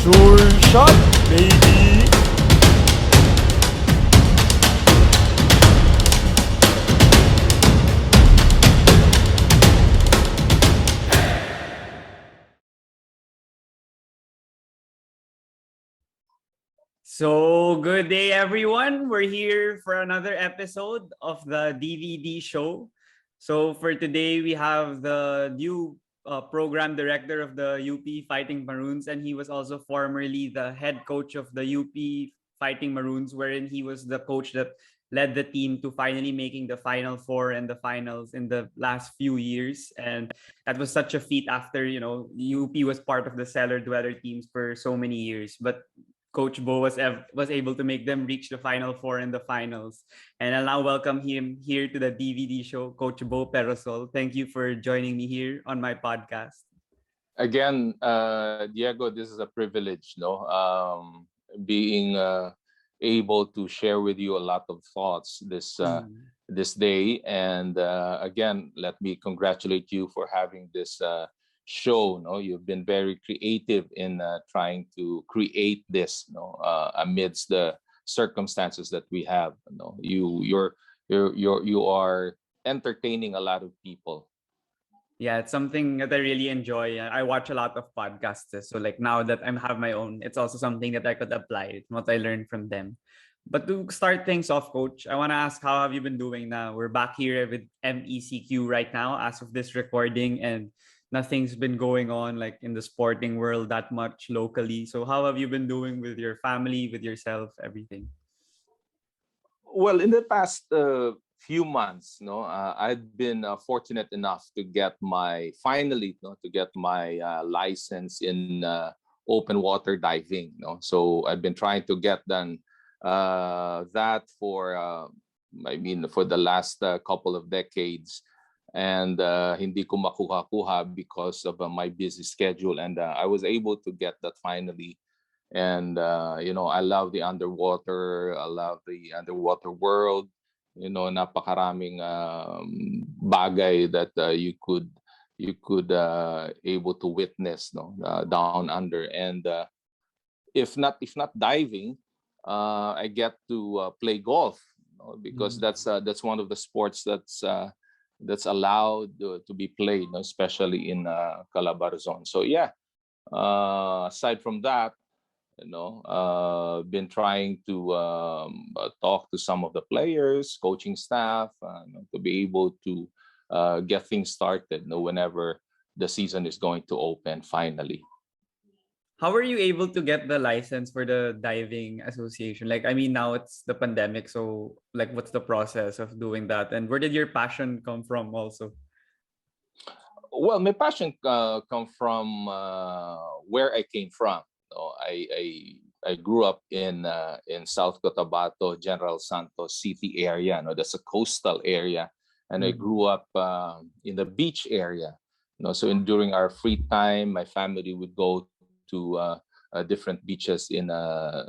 Sure shot, baby! So, good day, everyone. We're here for another episode of the DVD show. So, for today, we have the new program director of the UP Fighting Maroons, and he was also formerly the head coach of the UP Fighting Maroons, wherein he was the coach that led the team to finally making the Final Four and the finals in the last few years. And that was such a feat after, UP was part of the cellar dweller teams for so many years. But Coach Bo was able to make them reach the Final Four and the finals. And I'll now welcome him here to the DVD show, Coach Bo Perasol. Thank you for joining me here on my podcast. Again, Diego, this is a privilege, no? Being able to share with you a lot of thoughts this day, and again, let me congratulate you for having this show. No, you've been very creative in trying to create this, amidst the circumstances that we have. You are entertaining a lot of people. Yeah, it's something that I really enjoy. I watch a lot of podcasts. So like now that I have my own, it's also something that I could apply what I learned from them. But to start things off, Coach, I want to ask, how have you been doing now? We're back here with MECQ right now as of this recording, and nothing's been going on like in the sporting world that much locally. So how have you been doing with your family, with yourself, everything? Well, in the past few months, I've been fortunate enough to get my license in open water diving. So I've been trying to get done that for for the last couple of decades, and hindi ko makuha because of my busy schedule, and I was able to get that finally. And I love the underwater. I love the underwater world. Napakaraming bagay that you could able to witness, no, down under. And if not diving, I get to play golf, because that's one of the sports that's allowed to be played, especially in Calabarzon. So yeah, aside from that, been trying to talk to some of the players, coaching staff, to be able to get things started, whenever the season is going to open finally. How were you able to get the license for the diving association? Like, I mean, now it's the pandemic, so like, what's the process of doing that? And where did your passion come from also? Well, my passion come from where I came from. I grew up in South Cotabato, General Santos City area. That's a coastal area, and I grew up in the beach area. So during our free time, my family would go to different beaches in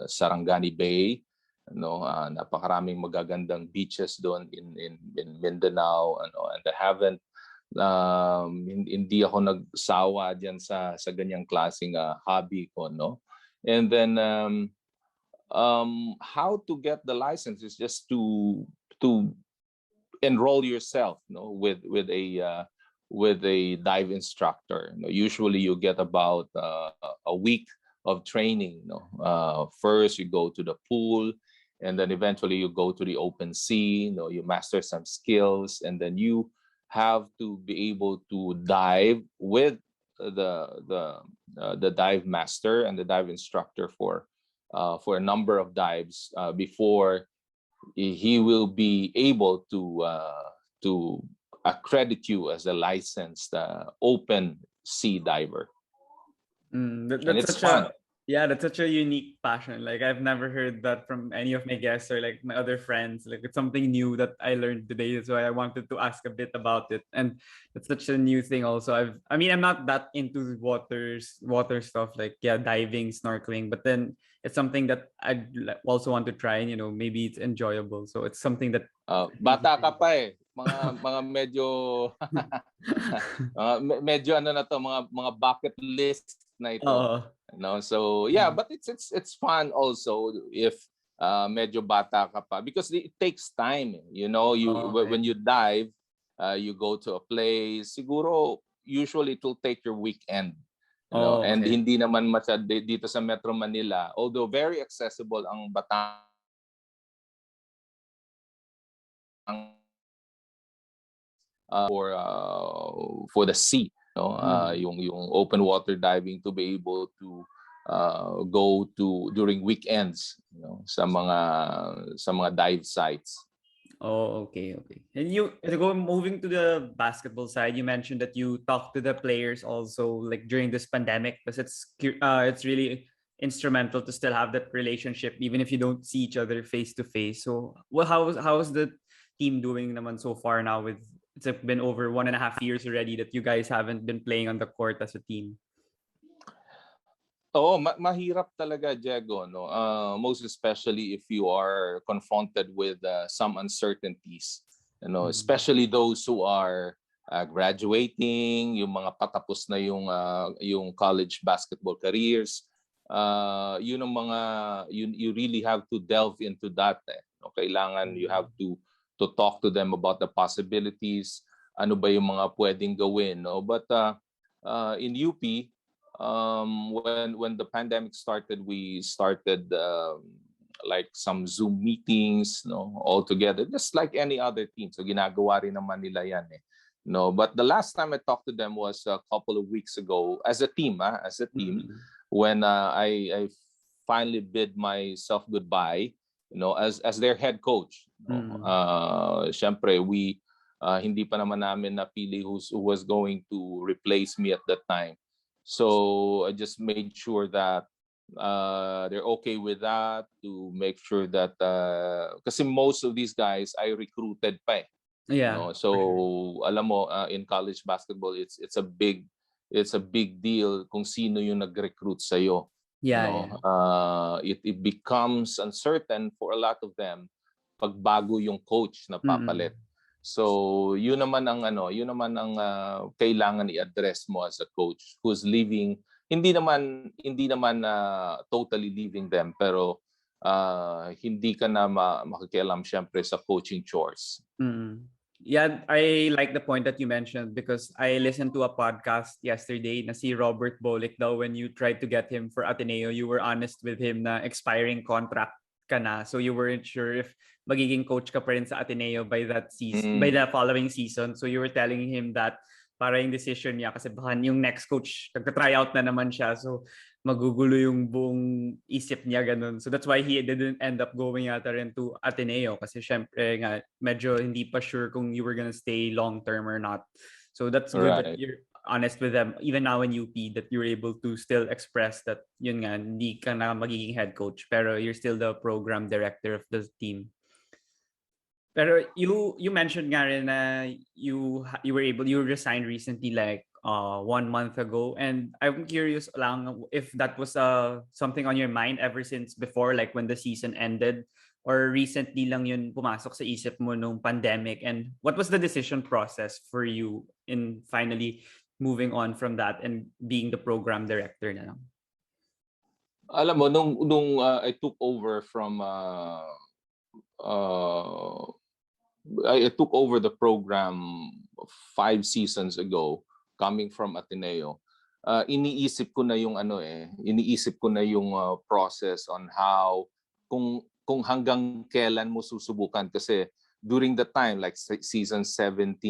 Sarangani Bay. Napakaraming magagandang beaches doon in Mindanao. And I haven't hindi ako nagsawa diyan sa ganyang klaseng hobby ko, no. And then how to get the license is just to enroll yourself, with a dive instructor. Usually you get about a week of training. First you go to the pool, and then eventually you go to the open sea. You master some skills, and then you have to be able to dive with the dive master and the dive instructor for a number of dives before he will be able to accredit you as a licensed open sea diver. And That's it's such fun. a yeah, that's such a unique passion. Like I've never heard that from any of my guests or like my other friends. Like it's something new that I learned today. So I wanted to ask a bit about it. And it's such a new thing also. I mean I'm not that into water stuff like yeah, diving, snorkeling, but then it's something that I also want to try and maybe it's enjoyable. So it's something that Bata ka pa eh. Mga medyo medyo ano na to, mga bucket list na ito. No, so yeah, but it's fun also if medyo bata ka pa, because it takes time. You know, when you dive, you go to a place. Siguro usually it will take your weekend. You know, and hindi naman masyad dito sa Metro Manila, although very accessible ang Batangas for the sea, no, yung open water diving, to be able to go to during weekends, you know, sa mga dive sites. Oh, okay. And moving to the basketball side, you mentioned that you talked to the players also, like during this pandemic, because it's really instrumental to still have that relationship even if you don't see each other face to face. So, well, how's the team doing naman so far now? With it's been over 1.5 years already that you guys haven't been playing on the court as a team. Oo, mahirap talaga, Diego, no? Most especially if you are confronted with some uncertainties, you know, especially those who are graduating, yung mga patapos na yung college basketball careers. Yun ang mga you really have to delve into that. No? Kailangan you have to talk to them about the possibilities, ano ba yung mga pwedeng gawin, no? But in UP, when the pandemic started, we started like some Zoom meetings, no, all together, just like any other team. So ginagawa rin naman nila yan, eh. No, but the last time I talked to them was a couple of weeks ago as a team, when I finally bid myself goodbye, you know, as their head coach. No? Syempre, we hindi pa naman namin napili who was going to replace me at that time. So I just made sure that they're okay with that, to make sure that kasi most of these guys I recruited pa, eh. Yeah. No? So alam mo, in college basketball, it's a big deal kung sino yung nag-recruit sa iyo. Yeah, no? It becomes uncertain for a lot of them pag bago yung coach na papalit. So yun naman ang kailangan i-address mo as a coach who's leaving, hindi naman totally leaving them, pero hindi ka na makikialam syempre sa coaching chores. Yeah, I like the point that you mentioned, because I listened to a podcast yesterday na si Robert Bolick daw, when you tried to get him for Ateneo, you were honest with him na expiring contract ka na, so you weren't sure if magiging coach ka pa rin sa Ateneo by that season, by the following season. So you were telling him that para yung decision niya, kasi baka yung next coach nagka-try out na naman siya, so magugulo yung buong isip niya, ganun. So that's why he didn't end up going yata rin to Ateneo, kasi syempre nga medyo hindi pa sure kung you were gonna stay long term or not. So that's good that you're honest with them even now in UP, that you're able to still express that yun nga, hindi ka na magiging head coach pero you're still the program director of the team. Pero you mentioned nga rin na you resigned recently, like 1 month ago, and I'm curious lang if that was something on your mind ever since before, like when the season ended, or recently lang yun pumasok sa isip mo nung pandemic, and what was the decision process for you in finally moving on from that and being the program director na lang? Alam mo, nung I took over from I took over the program 5 seasons ago, coming from Ateneo. Iniisip ko na yung process on how, kung hanggang kailan mo susubukan, kasi during the time like season 79,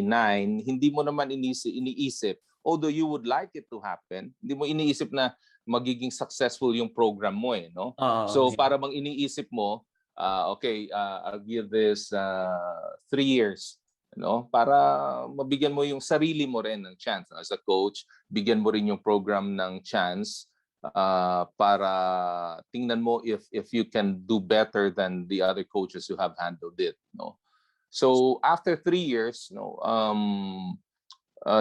hindi mo naman iniisip, although you would like it to happen, hindi mo iniisip na magiging successful yung program mo, eh, no? So para bang iniisip mo, okay, I'll give this 3 years, no? Para mabigyan mo yung sarili mo rin ng chance as a coach, bigyan mo rin yung program ng chance para tingnan mo if you can do better than the other coaches who have handled it, no? So after 3 years, no,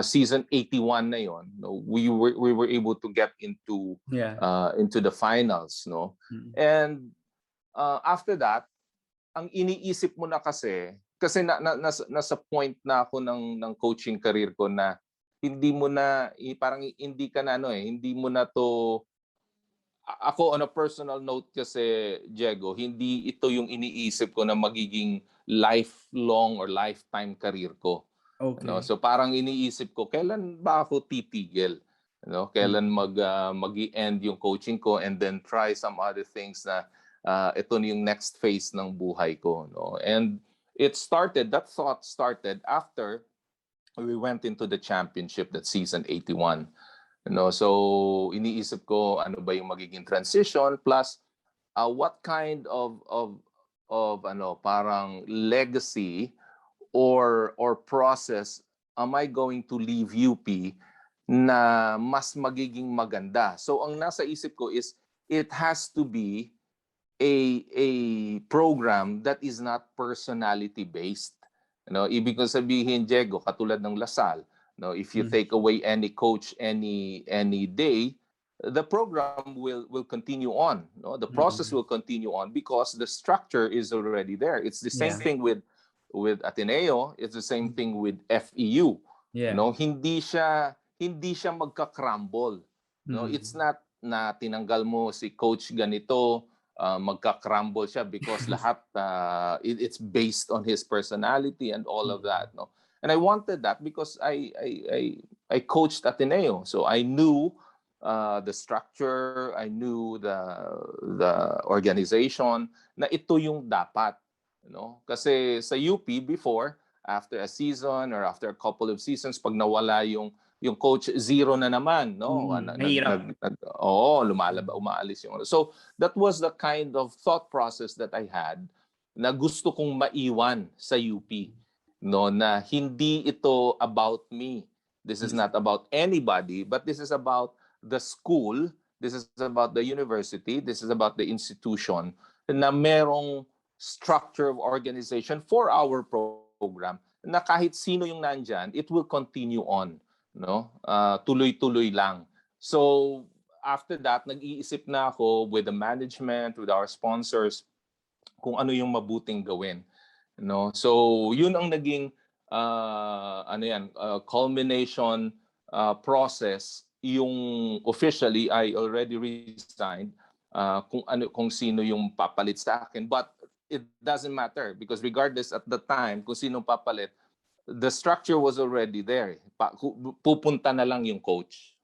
season 81 na yon, no, we were able to get into the finals, no? And after that, ang iniisip mo na kasi nasa point na ako ng coaching career ko na hindi mo na parang hindi ka na hindi mo na to. Ako on a personal note kasi, Diego, hindi ito yung iniisip ko na magiging lifelong or lifetime career ko. Okay. So parang iniisip ko, kailan ba ako titigil? Kailan mag-i-end yung coaching ko and then try some other things na ito na yung next phase ng buhay ko. And that thought started after we went into the championship that season 81. So iniisip ko ano ba yung magiging transition plus what kind of parang legacy or process am I going to leave UP na mas magiging maganda. So ang nasa isip ko is it has to be a program that is not personality based. Ibig ko sabihin, Diego, katulad ng Lasal, if you take away any coach any day, the program will continue on. The process will continue on because the structure is already there. It's the same Yeah. thing with Ateneo. It's the same thing with FEU. Yeah. Hindi siya magka-crumble. It's not na tinanggal mo si coach ganito, magka-crumble siya because lahat it's based on his personality and all of that. And I wanted that because I coached Ateneo, so I knew the structure, I knew the organization na ito yung dapat. Kasi sa UP before, after a season or after a couple of seasons, pag nawala yung coach, zero na naman, Mahirap. umaalis yung. So that was the kind of thought process that I had na gusto kong maiwan sa UP, na hindi ito about me. This is not about anybody, but this is about the school, this is about the university, this is about the institution na merong structure of organization for our program na kahit sino yung nandyan, it will continue on. Tuloy-tuloy lang. So after that, nag-iisip na ako with the management, with our sponsors, kung ano yung mabuting gawin. So yun ang naging culmination process. Yung officially I already resigned, kung sino yung papalit sa akin, but it doesn't matter because regardless at the time kung sino papalit, the structure was already there. Pupunta na lang yung coach.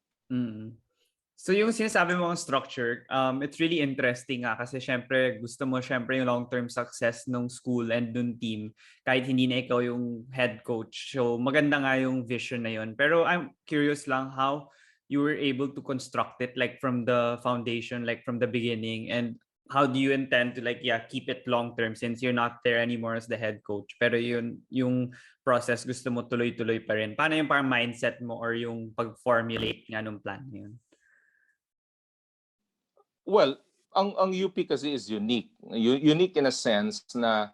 So yung sinasabi mong structure, it's really interesting nga kasi syempre gusto mo syempre yung long-term success ng school and ng team kahit hindi na ikaw yung head coach. So maganda nga yung vision na yun. Pero I'm curious lang how you were able to construct it like from the foundation, like from the beginning, and how do you intend to keep it long-term since you're not there anymore as the head coach. Pero yung process gusto mo tuloy-tuloy pa rin. Paano yung parang mindset mo or yung pag-formulate nga ng plan yun? Well, ang UP kasi is unique. Unique in a sense na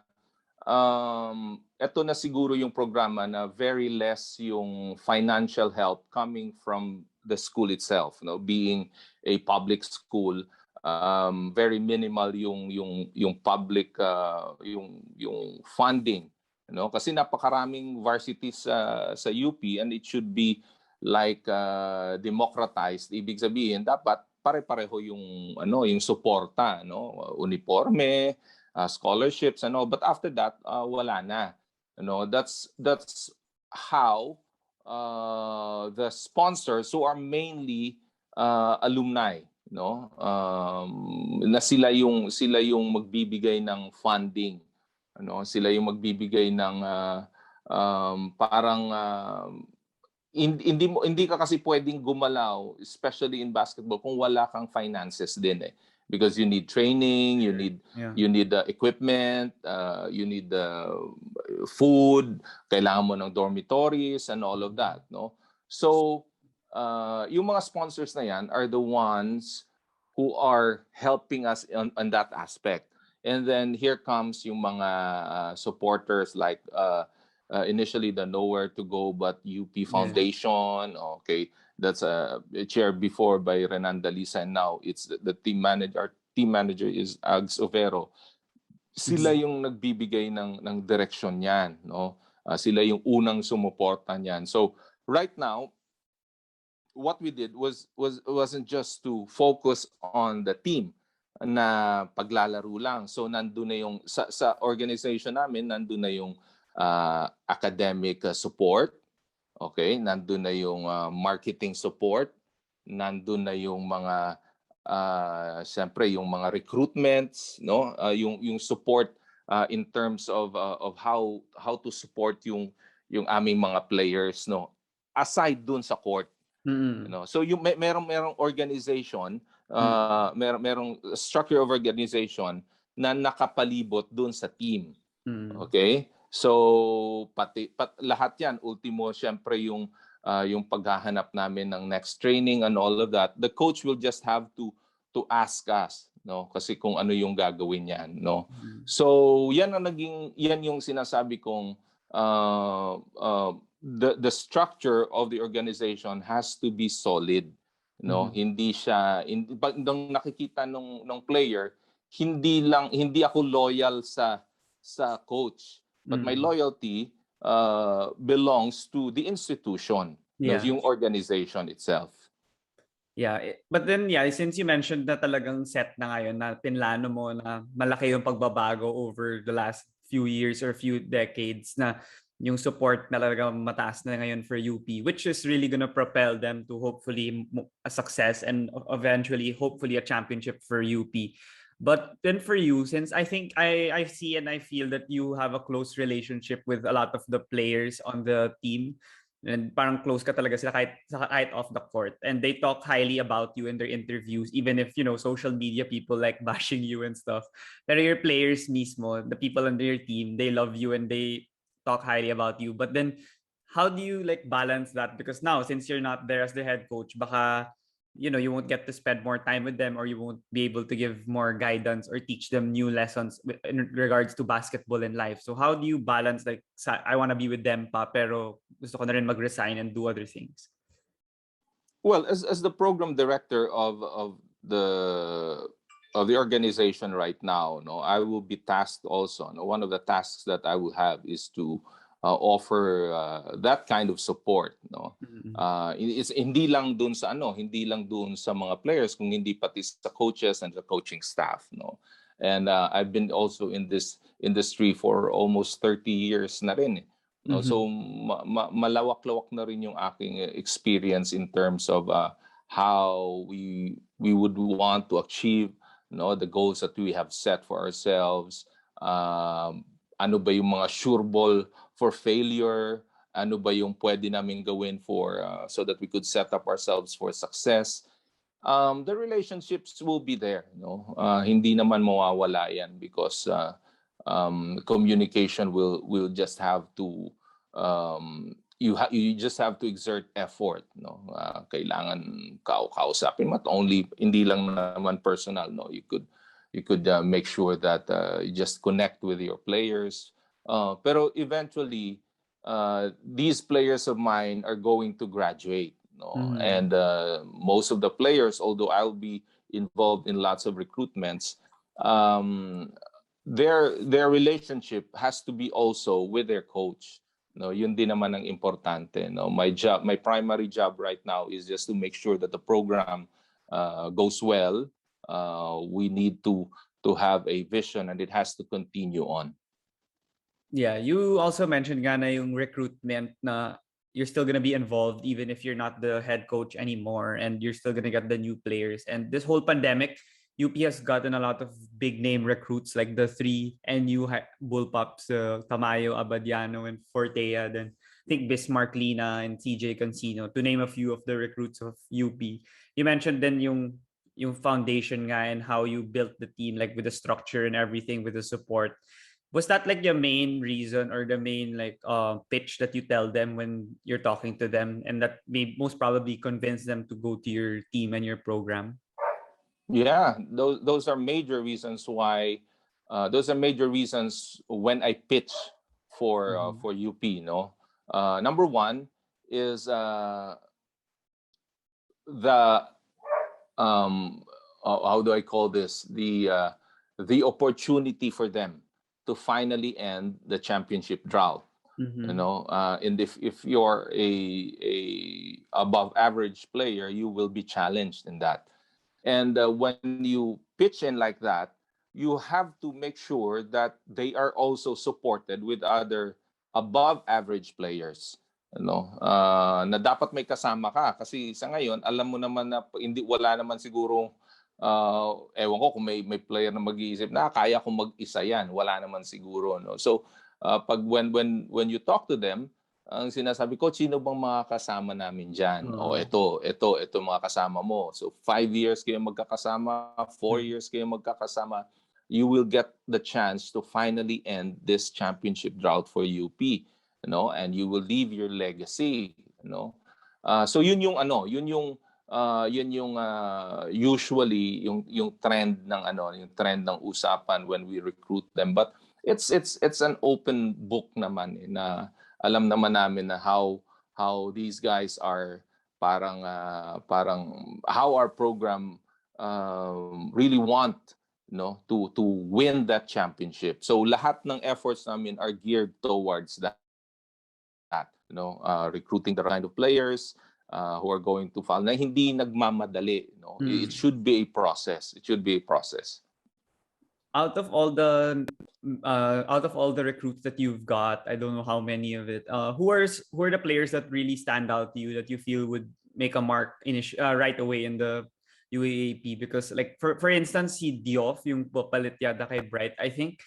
ito na siguro yung programa na very less yung financial help coming from the school itself, being a public school, very minimal yung public yung funding, kasi napakaraming varsities sa UP and it should be like democratized. Ibig sabihin dapat pare-pareho yung suporta, uniforme, scholarships, but after that wala na. That's how the sponsors who are mainly alumni, na sila yung magbibigay ng funding, sila yung magbibigay ng parang hindi ka kasi pwedeng gumalaw especially in basketball kung wala kang finances din because you need training, you need equipment, you need food, kailangan mo ng dormitories and all of that, so yung mga sponsors na yan are the ones who are helping us on that aspect. And then here comes yung mga supporters like initially the Nowhere to Go but UP Foundation. Okay, that's chaired before by Renan Dalisa and now it's the team manager. Our team manager is Ags Overo. Sila yung nagbibigay ng direksyon niyan, sila yung unang sumuporta niyan. So right now what we did wasn't just to focus on the team na paglalaro lang. So nandun na yung sa organization namin, nandun na yung academic support, okay? Nandun na yung marketing support, nandun na yung mga siyempre yung mga recruitments, no? Yung support in terms of how to support yung aming mga players, no? Aside dun sa court. You know, so yung merong organization, merong structure of organization na nakapalibot doon sa team. Okay? So lahat 'yan ultimo syempre yung paghahanap namin ng next training and all of that. The coach will just have to ask us, no? Kasi kung ano yung gagawin niyan, no? So yan yung sinasabi kong the structure of the organization has to be solid, no? Pag nung nakikita ng player, hindi ako loyal sa coach, but my loyalty belongs to the institution, no? Yung organization itself. But then since you mentioned na talagang set na ngayon na pinlano mo na malaki yung pagbabago over the last few years or few decades, na yung support na talagang mataas na ngayon for UP, which is really gonna propel them to hopefully a success and eventually hopefully a championship for UP. But then for you, since I think I see and I feel that you have a close relationship with a lot of the players on the team, and parang close ka talaga sila kahit off the court, and they talk highly about you in their interviews, even if social media people like bashing you and stuff. Pero your players mismo, the people on your team, they love you and they talk highly about you. But then how do you like balance that? Because now since you're not there as the head coach, baka you won't get to spend more time with them, or you won't be able to give more guidance or teach them new lessons in regards to basketball and life. So how do you balance, like, I want to be with them pa pero gusto ko na rin mag-resign and do other things? Well, as the program director of the organization right now, no, I will be tasked also. No, one of the tasks that I will have is to offer that kind of support. No, it's hindi lang dun sa mga players, kung hindi pati sa coaches and the coaching staff. No, and I've been also in this industry for almost 30 years na rin. No, so malawak-lawak na rin yung aking experience in terms of how we would want to achieve the goals that we have set for ourselves. Ano ba yung mga sure ball for failure? Ano ba yung pwede namin gawin for so that we could set up ourselves for success? The relationships will be there, hindi naman mawawala yan, because communication will just have to you just have to exert effort, kailangan kausapin mo only, hindi lang naman personal, you could make sure that you just connect with your players, pero eventually these players of mine are going to graduate, and most of the players, although I'll be involved in lots of recruitments, their relationship has to be also with their coach. Yun din naman ang importante. My primary job right now is just to make sure that the program goes well. We need to have a vision, and it has to continue on. Yeah, you also mentioned na yung recruitment, na you're still gonna be involved even if you're not the head coach anymore, and you're still gonna get the new players. And this whole pandemic, UP has gotten a lot of big name recruits, like the three NU Bullpups, Tamayo, Abadiano, and Fortea. Then I think Bismarck Lina and CJ Cancino, to name a few of the recruits of UP. You mentioned then yung foundation nga, and how you built the team, like with the structure and everything, with the support. Was that like the main reason or the main pitch that you tell them when you're talking to them, and that may most probably convince them to go to your team and your program? Yeah, those are major reasons why. Those are major reasons when I pitch for UP. Number one is the how do I call this, the opportunity for them to finally end the championship drought. Mhm. And if you're a above average player, you will be challenged in that. And when you pitch in like that, you have to make sure that they are also supported with other above average players. Na dapat may kasama ka kasi sa ngayon alam mo naman na hindi wala naman siguro ewan ko kung may player na mag-iisip na kaya kong mag-isa yan, wala naman siguro, no. So pag when you talk to them, ang sinasabi ko, sino bang mga kasama namin dyan? O, Oo. ito mga kasama mo. So, 5 years kayo magkakasama, 4 years Mm. kayo magkakasama, you will get the chance to finally end this championship drought for UP, and you will leave your legacy, So, usually yung trend ng yung trend ng usapan when we recruit them. But it's an open book naman na alam naman namin na how these guys are parang how our program really want to win that championship. So lahat ng efforts namin are geared towards that, recruiting the right kind of players who are going to follow na hindi nagmamadali. It Mm. should be a process. It should be a process. Out of all the recruits that you've got, I don't know how many of it. Who are the players that really stand out to you that you feel would make a mark right away in the UAAP? Because like for instance, si Diof, yung papalit yata kay Bright, I think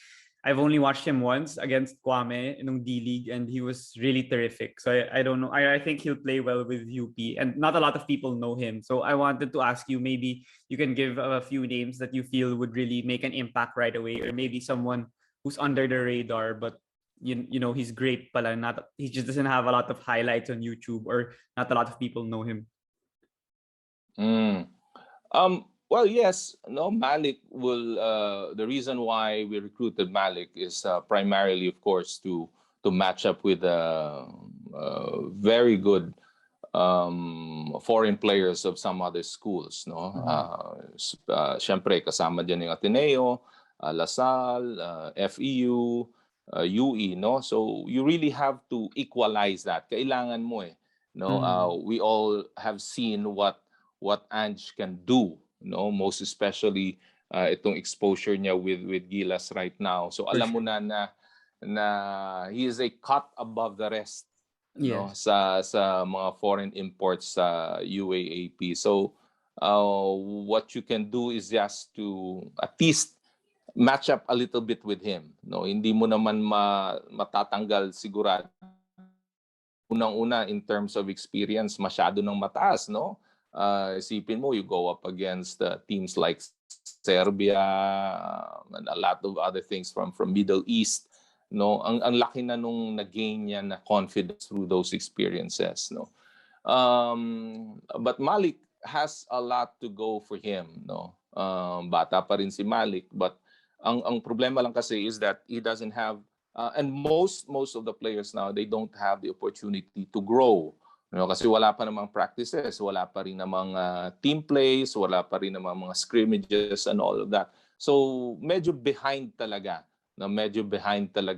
I've only watched him once against Kwame in D League, and he was really terrific. So I don't know. I think he'll play well with UP, and not a lot of people know him. So I wanted to ask you, maybe you can give a few names that you feel would really make an impact right away, or maybe someone who's under the radar, but he's great pala. Not he just doesn't have a lot of highlights on YouTube, or not a lot of people know him. Mm. Well, yes, no, Malik will. The reason why we recruited Malik is primarily, of course, to match up with very good foreign players of some other schools, no. Syempre kasama diyan yung Ateneo, LaSalle, FEU, UE, no. So you really have to equalize that. Kailangan mo no. We all have seen what Ange can do, most especially itong exposure niya with Gilas right now. So For alam mo sure. na he is a cut above the rest, Yes. sa mga foreign imports sa UAAP. So what you can do is just to at least match up a little bit with him, no. Hindi mo naman matatanggal sigurado. Unang-una, in terms of experience, masyado nang mataas, no? Isipin mo, you go up against teams like Serbia, and a lot of other things from Middle East, no? Ang laki na nung nag-gain niya na confidence through those experiences, no? But Malik has a lot to go for him, no? Bata pa rin si Malik, but ang problema lang kasi is that he doesn't have and most of the players now, they don't have the opportunity to grow, kasi wala pa namang practices, wala pa rin namang team plays, wala pa rin namang mga scrimmages and all of that. So medyo behind talaga,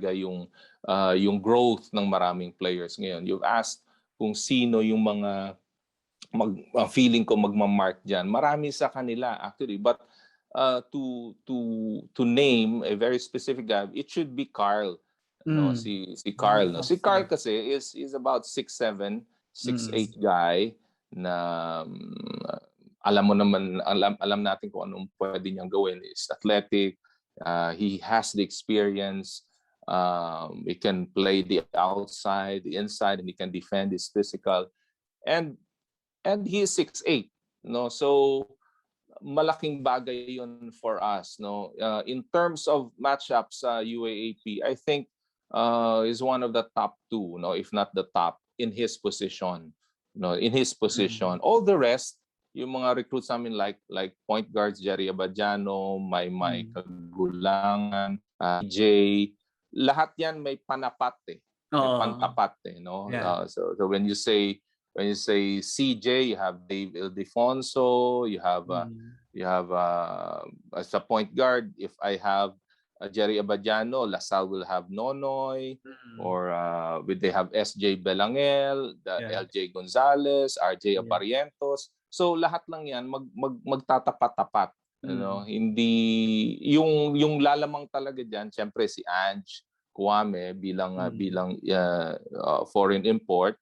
yung growth ng maraming players ngayon. You've asked kung sino yung mga feeling ko magma-mark diyan. Marami sa kanila actually, but to name a very specific guy, it should be Carl. Si Carl, no. Si Carl kasi is about 6'7", 6'8" guy na alam mo naman, alam natin kung anong pwede niyang gawin. Is athletic, he has the experience, he can play the outside, the inside, and he can defend. He's physical, and he is 6'8", no. So malaking bagay yun for us, no. In terms of matchups sa UAAP, I think is one of the top two, no, if not the top in his position, no, in his position. All the rest, yung mga recruits namin like point guards, Jerry Abadiano, may Kagulangan, Jay, lahat yan may panapat may pantapat no. Yeah. So when you say CJ, you have Dave Ildefonso, you have as a point guard. If I have Jerry Abadiano, LaSalle will have Nonoy, or they have SJ Belangel, the Yeah. LJ Gonzalez, RJ Yeah. Aparientos. So lahat lang 'yan magtatapat-tapat. Hindi yung lalamang talaga diyan, syempre si Ange Kwame bilang foreign import,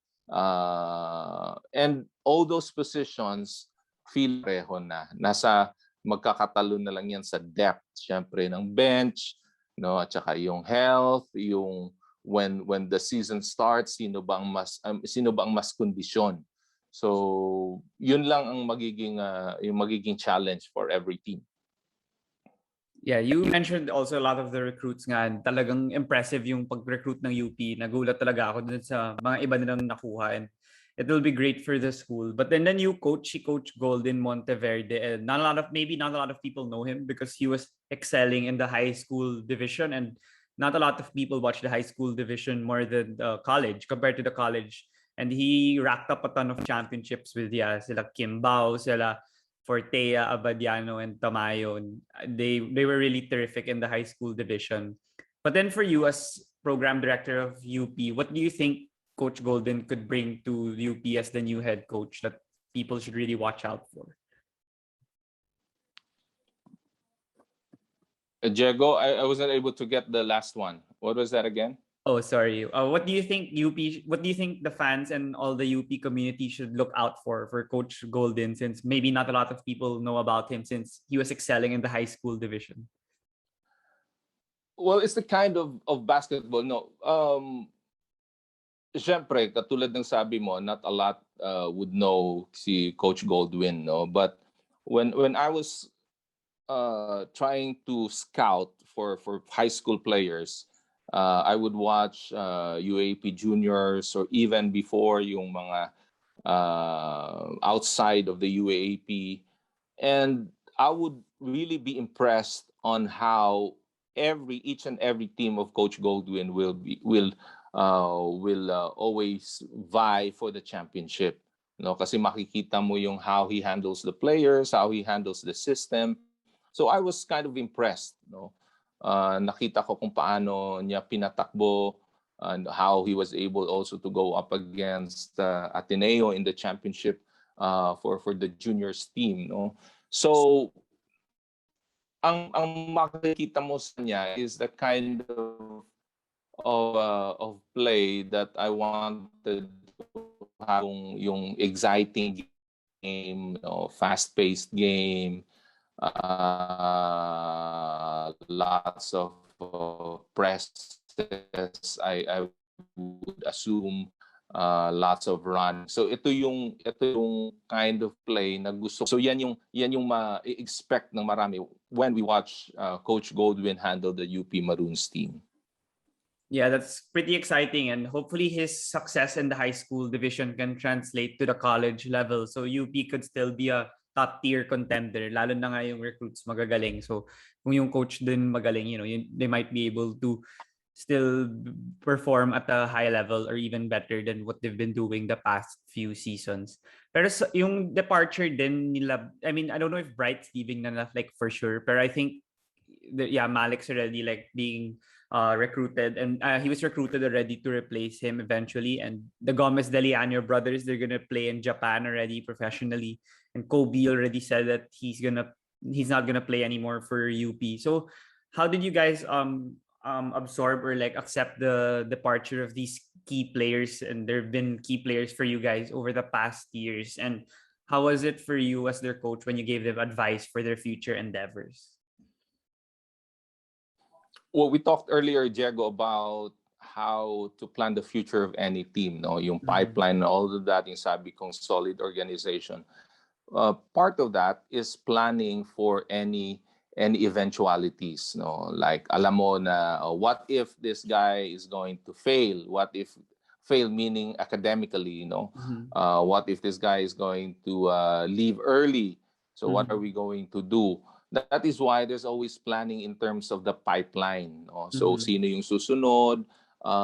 and all those positions feel pareho na. Nasa magkakatalo na lang yan sa depth, syempre ng bench, no, at saka yung health, yung when the season starts, sino ba ang mas kondisyon. So, yun lang ang magiging challenge for every team. Yeah, you mentioned also a lot of the recruits nga. Talagang impressive yung pag-recruit ng UP. Nagulat talaga ako dun sa mga iba nilang nakuha. And it will be great for the school. But then you coach, si Coach Golden Monteverde. And maybe not a lot of people know him because he was excelling in the high school division. And not a lot of people watch the high school division more than college compared to the college. And he racked up a ton of championships with sila Kimbao, sila Fortea, Abadiano, and Tamayo. They were really terrific in the high school division. But then for you as program director of UP, what do you think Coach Golden could bring to UP as the new head coach that people should really watch out for? Diego, I wasn't able to get the last one. What was that again? Oh, sorry. What do you think What do you think the fans and all the UP community should look out for Coach Golden, since maybe not a lot of people know about him since he was excelling in the high school division? Well, it's the kind of basketball. No, syempre, katulad ng sabi mo, not a lot would know si Coach Goldwyn, no. But when I was trying to scout for high school players, I would watch UAAP juniors, or even before yung mga outside of the UAAP, and I would really be impressed on how each and every team of Coach Goldwyn will always vie for the championship. No, kasi makikita mo yung how he handles the players, how he handles the system. So I was kind of impressed, no. Nakita ko kung paano niya pinatakbo, and how he was able also to go up against Ateneo in the championship for the juniors team, no. So ang makikita mo sa niya is the kind of play that I wanted to have, yung exciting game, fast-paced game, lots of presses, I would assume, lots of run. So ito yung kind of play na gusto. So yan yung ma-expect ng marami when we watch Coach Goldwyn handle the UP Maroons team. Yeah, that's pretty exciting, and hopefully his success in the high school division can translate to the college level. So UP could still be a top tier contender, lalo na nga yung recruits magagaling. So kung yung coach din magaling, they might be able to still perform at a high level or even better than what they've been doing the past few seasons. Pero yung departure din nila, I mean, I don't know if Bright's leaving na like for sure, but I think Malik's already like being recruited, and he was recruited already to replace him eventually. And the Gomez Deliano brothers, they're gonna play in Japan already professionally, and Kobe already said that he's not gonna play anymore for UP. So how did you guys absorb or like accept the departure of these key players? And there have been key players for you guys over the past years, and how was it for you as their coach when you gave them advice for their future endeavors? Well, we talked earlier, Diego, about how to plan the future of any team, no? Yung pipeline and all of that, yung sabi kong solid organization. Part of that is planning for any eventualities, no? Like, alam mo na, what if this guy is going to fail? What if fail meaning academically, what if this guy is going to leave early? So what are we going to do? That is why there's always planning in terms of the pipeline. So sino yung susunod?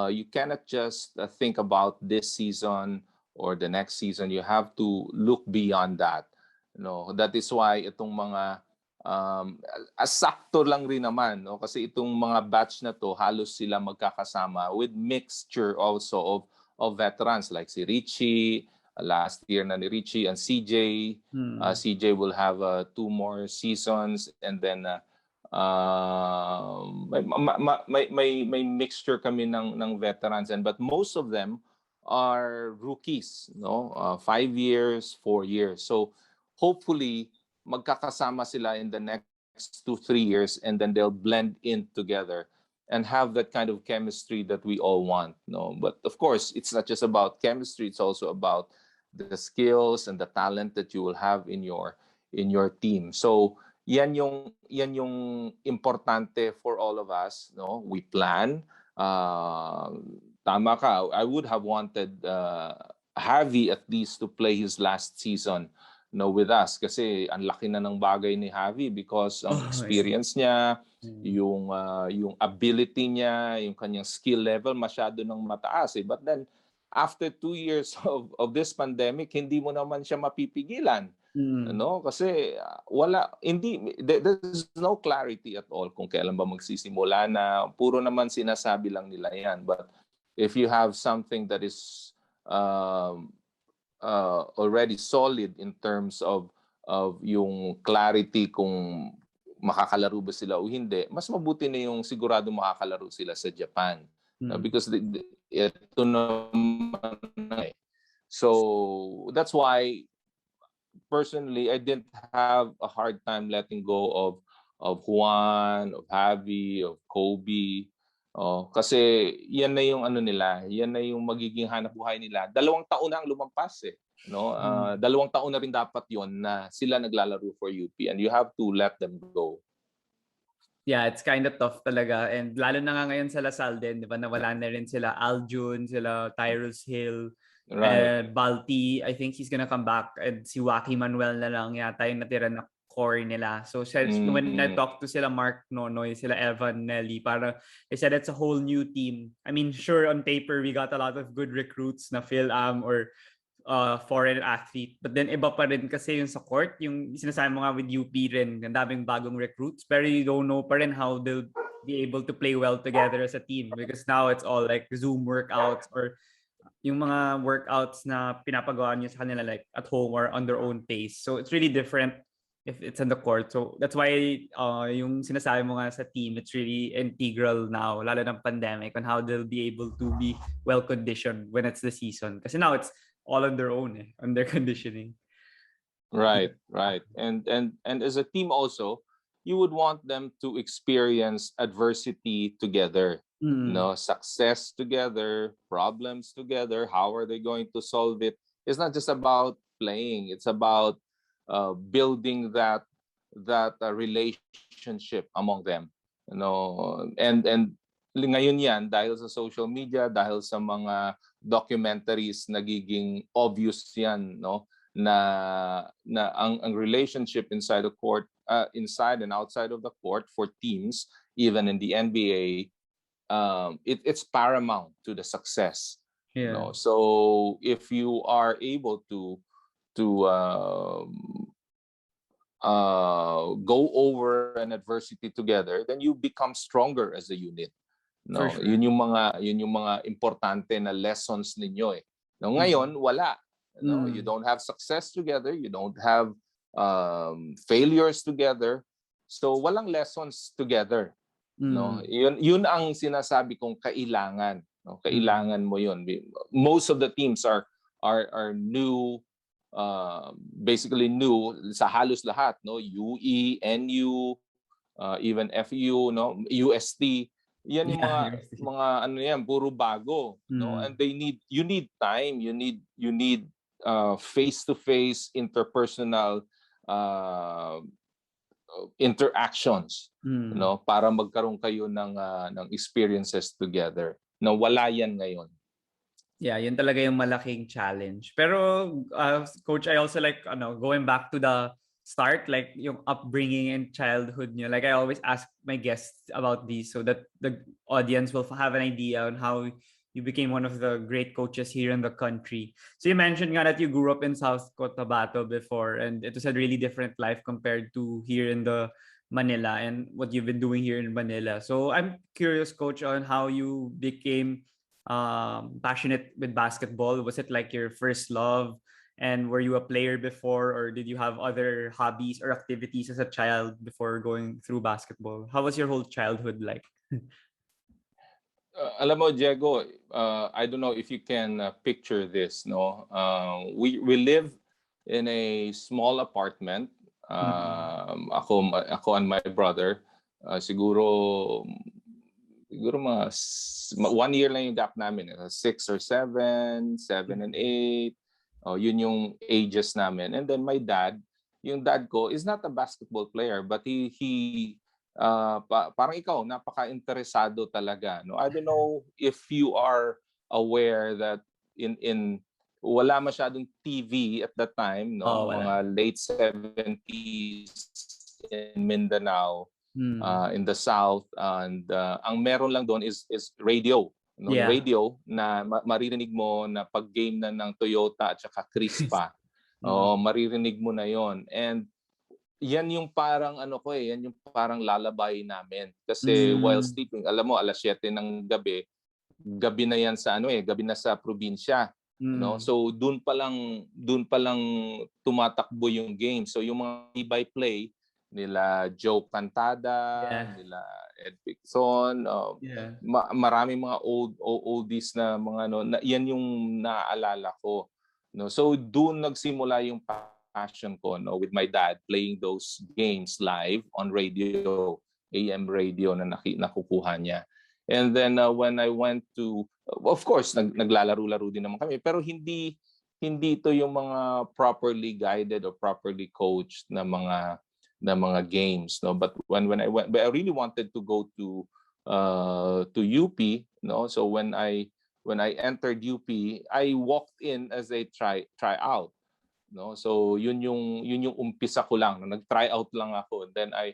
You cannot just think about this season or the next season. You have to look beyond that. That is why itong mga sakto lang rin naman, no? Kasi itong mga batch na to halos sila magkakasama with mixture also of veterans like si Richie, last year na ni Richie, and CJ. CJ will have 2 more seasons, and then may mixture kami ng veterans, and but most of them are rookies, no? 5 years, 4 years. So hopefully magkakasama sila in the next 2-3 years, and then they'll blend in together and have that kind of chemistry that we all want, no? But of course, it's not just about chemistry, it's also about the skills and the talent that you will have in your team. So yan yung importante for all of us, no? We plan. Tama ka, I would have wanted Javi at least to play his last season, no, with us, kasi ang laki na ng bagay ni Javi because ang experience niya, yung ability niya, yung kanyang skill level masyado nang mataas, eh. But then after 2 years of this pandemic, hindi mo naman siya mapipigilan. No, kasi there's no clarity at all kung kailan ba magsisimula na. Puro naman sinasabi lang nila yan. But if you have something that is already solid in terms of yung clarity kung makakalaro ba sila o hindi, mas mabuti na yung sigurado makakalaro sila sa Japan. Because ito naman eh. So that's why personally I didn't have a hard time letting go of Juan, of Javi, of Kobe. Kasi yan na yung ano nila, yan na yung magiging hanap buhay nila. 2 taon na ang lumampas eh. No? 2 taon na rin dapat yon na sila naglalaro for UP, and you have to let them go. Yeah, it's kind of tough talaga. And lalo na nga ngayon sa Lasal din, di ba? Nawala na rin sila Aljun, sila Tyrus Hill, Right. Balti. I think he's gonna come back. And si Joaquin Manuel na lang yata yung natira na core nila. So when I talked to sila Mark Nonoy, sila Evan, Nelly, para they said it's a whole new team. I mean, sure, on paper, we got a lot of good recruits na Phil or foreign athlete. But then iba pa rin kasi yung sa court, yung sinasabi mo nga with UP rin, ang daming bagong recruits, pero you don't know pa rin how they'll be able to play well together as a team, because now it's all like Zoom workouts or yung mga workouts na pinapagawa niyo sa kanila like at home or on their own pace. So it's really different if it's on the court. So that's why yung sinasabi mo nga sa team, it's really integral now, lalo ng pandemic, on how they'll be able to be well conditioned when it's the season. Kasi now it's all on their own, on their conditioning. Right. And as a team also, you would want them to experience adversity together. No, success together, problems together. How are they going to solve it? It's not just about playing. It's about building that relationship among them. You know, and ngayon yan dahil sa social media, dahil sa mga documentaries, nagiging obvious yan, no? Na ang relationship inside the court, inside and outside of the court for teams, even in the NBA, it's paramount to the success. Yeah. No? So if you are able to go over an adversity together, then you become stronger as a unit. No, For sure. yun yung mga importante na lessons ninyo eh. No, ngayon wala. No, you don't have success together, you don't have failures together. So walang lessons together. No, yun ang sinasabi kong kailangan. No, kailangan mo yun. Most of the teams are new, basically new sa halos lahat, no? UE, NU, even FU, no, UST. Yan yung mga ano yan, puro bago, no? And you need time, you need face-to-face interpersonal interactions, no, para magkaroon kayo ng experiences together. No, wala yan ngayon. Yeah, yun talaga yung malaking challenge. Pero coach, I also like going back to the start, like yung upbringing and childhood nyo. Like I always ask my guests about these so that the audience will have an idea on how you became one of the great coaches here in the country. So you mentioned nga that you grew up in South Cotabato before, and it was a really different life compared to here in the Manila and what you've been doing here in Manila. So I'm curious, Coach, on how you became passionate with basketball. Was it like your first love? And were you a player before, or did you have other hobbies or activities as a child before going through basketball? How was your whole childhood like? Alam mo, Diego, I don't know if you can picture this, no? We live in a small apartment. Ako and my brother, siguro mga 1 year lang yung gap namin. 6 or 7, 7 and 8. Oh, yun yung ages namin. And then my dad, yung dad ko is not a basketball player, but parang ikaw, napaka-interesado talaga. No? I don't know if you are aware that in wala masyadong TV at that time, no? Wala. Mga late 70s in Mindanao, in the South, and ang meron lang doon is radio. No, Yeah. radio na maririnig mo na pag game na ng Toyota at saka Crispa. Maririnig mo na 'yon. And yan yung parang yan yung parang lalabay namin. Kasi while sleeping, alam mo, 7:00 ng gabi, gabi na yan sa gabi na sa probinsya. No? So doon pa lang tumatakbo yung game. So yung mga play-by-play nila Joe Cantada, nila Ed Picson, maraming mga oldies na mga na, yan yung naaalala ko. No? So doon nagsimula yung passion ko, no, with my dad playing those games live on radio, AM radio na nakukuha niya. And then when I went to, of course, naglalaro-laro din naman kami, pero hindi ito yung mga properly guided or properly coached na mga games, no. But when I went, but I really wanted to go to UP, no. So when I entered UP, I walked in as a try out, no. So yun yung umpisa ko lang, no? Nag-try out lang ako. And then I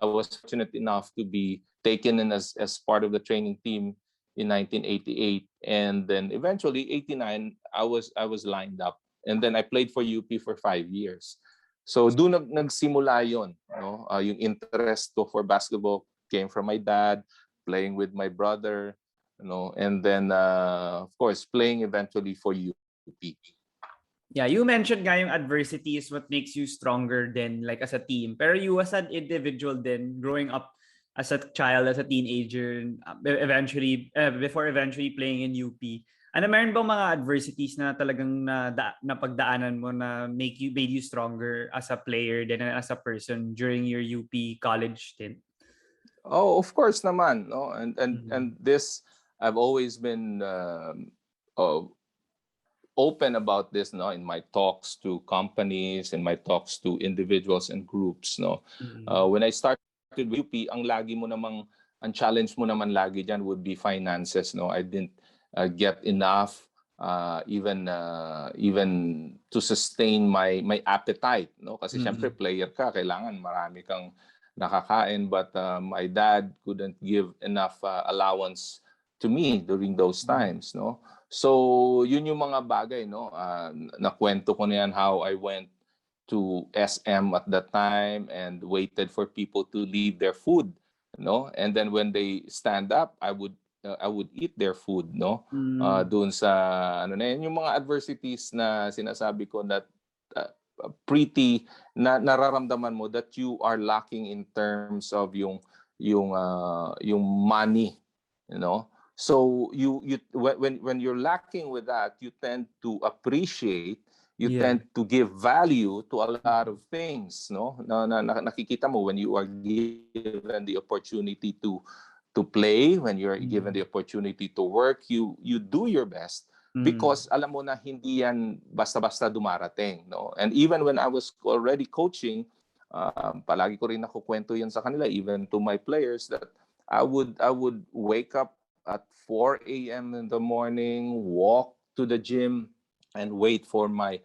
was fortunate enough to be taken in as part of the training team in 1988, and then eventually 89 I was lined up, and then I played for UP for 5 years. So doon nagsimula yon, no. Yung interest ko for basketball came from my dad, playing with my brother, you know, and then of course playing eventually for UP. Yeah, you mentioned nga yung adversity is what makes you stronger than like as a team. Pero you as an individual then, growing up as a child, as a teenager, eventually, before eventually playing in UP, meron bang mga adversities na talagang napagdaanan mo na made you stronger as a player than as a person during your UP college stint? Oh, of course naman, no? And this, I've always been open about this, no, in my talks to companies, in my talks to individuals and groups, no. When I started with UP, ang challenge mo naman lagi diyan would be finances, no. I didn't get enough even to sustain my appetite, no, kasi syempre player ka, kailangan marami kang nakakain, but my dad couldn't give enough allowance to me during those times, no. So yun yung mga bagay, no, nakwento ko na yan how I went to SM at that time and waited for people to leave their food, no, and then when they stand up, I would eat their food, no. Doon sa na yun, yung mga adversities na sinasabi ko that pretty nararamdaman mo that you are lacking in terms of yung money, you know. So when you're lacking with that, you tend to appreciate, you tend to give value to a lot of things, no. Nakikita mo when you are given the opportunity to play, when you're given the opportunity to work, you do your best because alam mo na hindi yan basta-basta dumarating, no. And even when I was already coaching, palagi ko rin nakukwento yan sa kanila, even to my players, that I would wake up at 4 a.m. in the morning, walk to the gym, and wait for my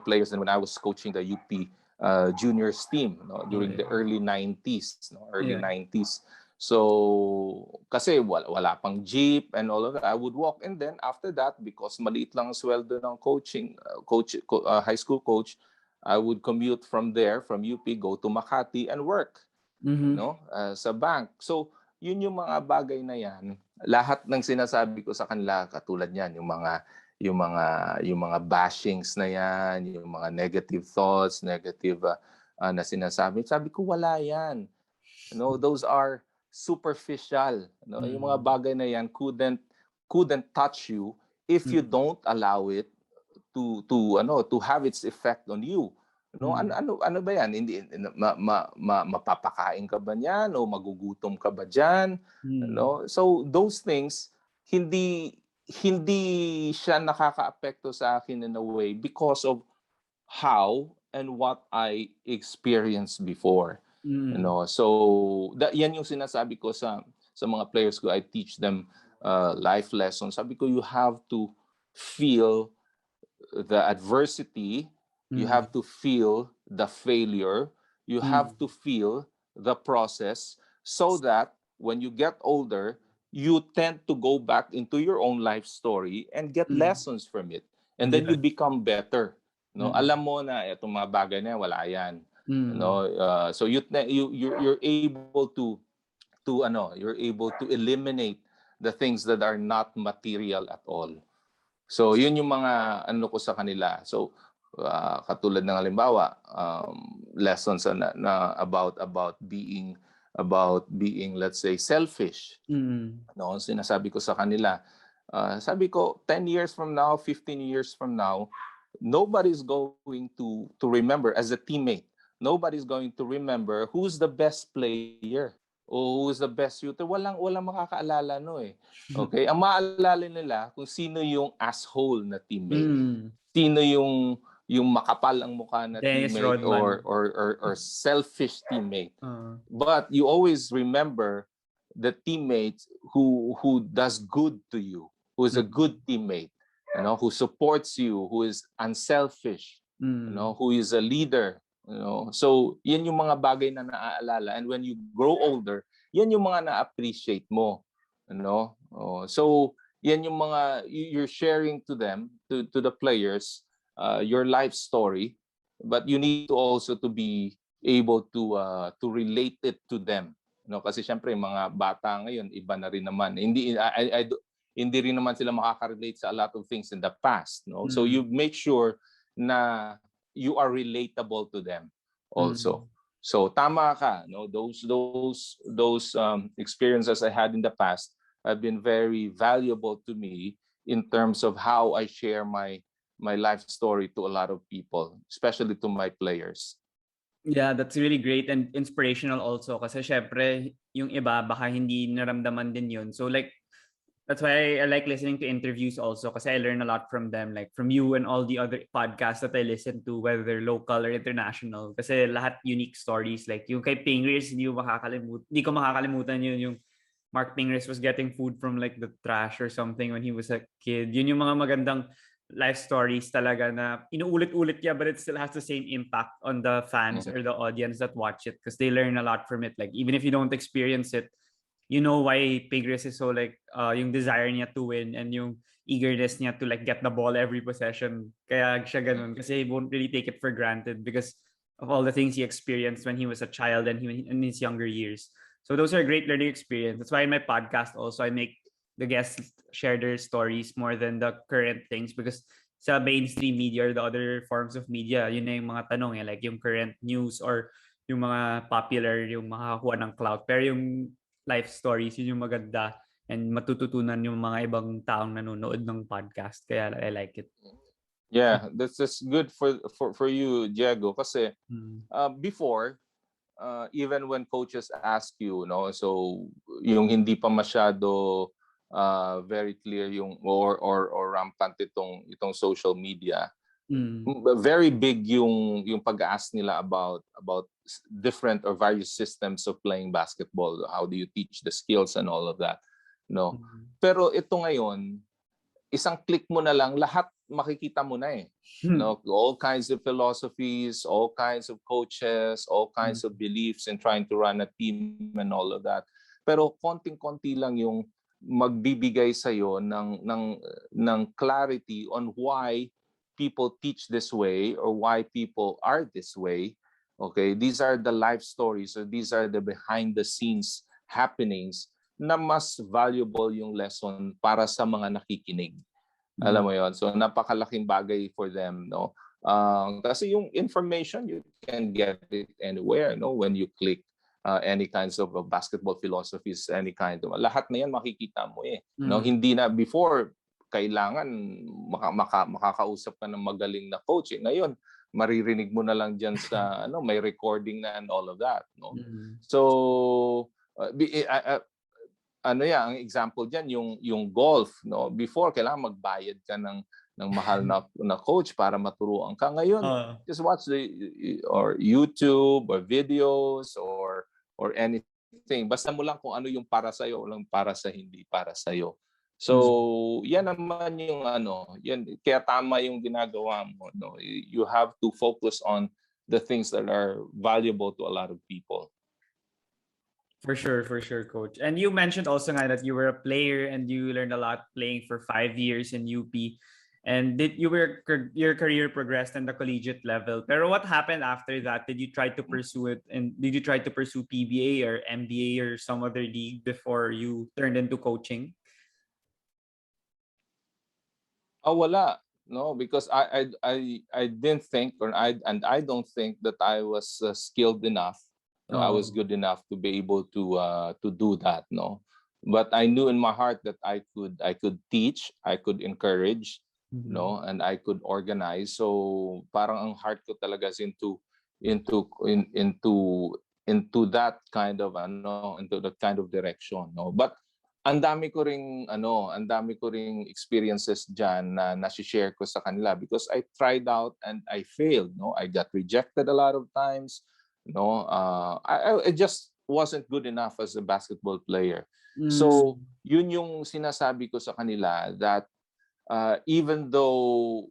players. And when I was coaching the UP juniors team, no, during the early 90s, no, 90s. So, kasi wala pang jeep and all of that. I would walk, and then after that, because maliit lang ang sweldo ng high school coach, I would commute from there, from UP, go to Makati and work, sa bank. So, yun yung mga bagay na yan. Lahat ng sinasabi ko sa kanila, katulad yan, yung mga bashings na yan, yung mga negative thoughts, negative na sinasabi. Sabi ko, wala yan. Those are superficial. Yung mga bagay na yan couldn't touch you if you don't allow it to have its effect on you. Ano ba yan? Hindi mapapakain ka ba niyan o magugutom ka ba diyan? So those things hindi siya nakakaapekto sa akin in a way because of how and what I experienced before. So yan yung sinasabi ko sa mga players ko. I teach them life lessons. Sabi ko, you have to feel the adversity, you have to feel the failure, you have to feel the process, so that when you get older, you tend to go back into your own life story and get lessons from it, and then you become better. Alam mo na itong mga bagay na yan, wala yan. So you're able to eliminate the things that are not material at all. So yun yung mga ano ko sa kanila. So katulad ng halimbawa, lessons na about being let's say selfish. Sinasabi ko sa kanila, sabi ko 10 years from now, 15 years from now, nobody's going to remember as a teammate. Nobody's going to remember who's the best player o who's the best shooter. Walang makakaalala Okay? Ang maalala nila kung sino yung asshole na teammate. Sino yung makapal ang mukha na Dennis teammate Rodman. or selfish teammate. But you always remember the teammate who does good to you, who is a good teammate, who supports you, who is unselfish, who is a leader. So yan yung mga bagay na naaalala, and when you grow older, yan yung mga na-appreciate mo. So yan yung mga you're sharing to them, to the players, your life story, but you need to also to be able to relate it to them. Kasi syempre mga bata ngayon iba na rin naman. Hindi rin naman sila makaka-relate sa a lot of things in the past. So you make sure na you are relatable to them also. So tama ka, those experiences I had in the past have been very valuable to me in terms of how I share my life story to a lot of people, especially to my players. Yeah, that's really great and inspirational also, kasi syempre yung iba baka hindi naramdaman din yun. So like that's why I like listening to interviews also, kasi I learn a lot from them, like from you and all the other podcasts that I listen to, whether they're local or international. Kasi lahat unique stories. Like yung kay Pingris, hindi ko makakalimutan yun, yung Mark Pingris was getting food from like the trash or something when he was a kid. Yun yung mga magandang life stories talaga na inuulit-ulit niya, but it still has the same impact on the fans or the audience that watch it, because they learn a lot from it. Like even if you don't experience it, you know why Pigres is so like yung desire niya to win and yung eagerness niya to like get the ball every possession. Kaya siya ganun, kasi he won't really take it for granted because of all the things he experienced when he was a child and in his younger years. So those are a great learning experience. That's why in my podcast also I make the guests share their stories more than the current things, because sa mainstream media or the other forms of media, yun na yung mga tanong like yung current news or yung mga popular, yung makakakuha ng clout. Pero yung life stories, yun yung maganda and matututunan yung mga ibang taong nanonood ng podcast. Kaya I like it. Yeah, that's good for you, Diego, kasi before, even when coaches ask you, so yung hindi pa masyado very clear yung or rampant itong social media, very big yung pag-ask nila about different or various systems of playing basketball. How do you teach the skills and all of that? Pero ito ngayon, isang click mo na lang, lahat makikita mo na all kinds of philosophies, all kinds of coaches, all kinds of beliefs in trying to run a team and all of that. pero konting-konti lang yung magbibigay sa iyo ng clarity on why people teach this way or why people are this way. Okay, these are the life stories, so these are the behind the scenes happenings na mas valuable yung lesson para sa mga nakikinig. Alam mo yon, so napakalaking bagay for them, no? Kasi yung information, you can get it anywhere, no? When you click any kinds of basketball philosophies, any kind of, lahat na yan makikita mo eh. No? Hindi na before, kailangan makakausap ka ng magaling na coach. Eh. Ngayon, maririnig mo na lang dyan sa, may recording na and all of that. No? So, ang example diyan yung golf, no? Before kailangan magbayad ka ng mahal na coach para maturuan ka. Ngayon, just watch or YouTube or videos or anything. Basta mo lang kung ano yung para sa iyo o lang para sa hindi para sa iyo. So, yan naman yung yan kaya tama yung ginagawa mo, no? You have to focus on the things that are valuable to a lot of people. For sure, coach. And you mentioned also nga that you were a player and you learned a lot playing for 5 years in UP. And your career progressed in the collegiate level. Pero what happened after that? Did you try to pursue it? And did you try to pursue PBA or MBA or some other league before you turned into coaching? Wala. No, because I didn't think I don't think that I was skilled enough. No, I was good enough to be able to do that, no. But I knew in my heart that I could teach, I could encourage, no, and I could organize. So parang ang heart ko talaga is into that kind of into that kind of direction, no. But ang dami ko ring experiences diyan na na-share ko sa kanila because I tried out and I failed, no. I got rejected a lot of times. No, I just wasn't good enough as a basketball player. So, yun yung sinasabi ko sa kanila that even though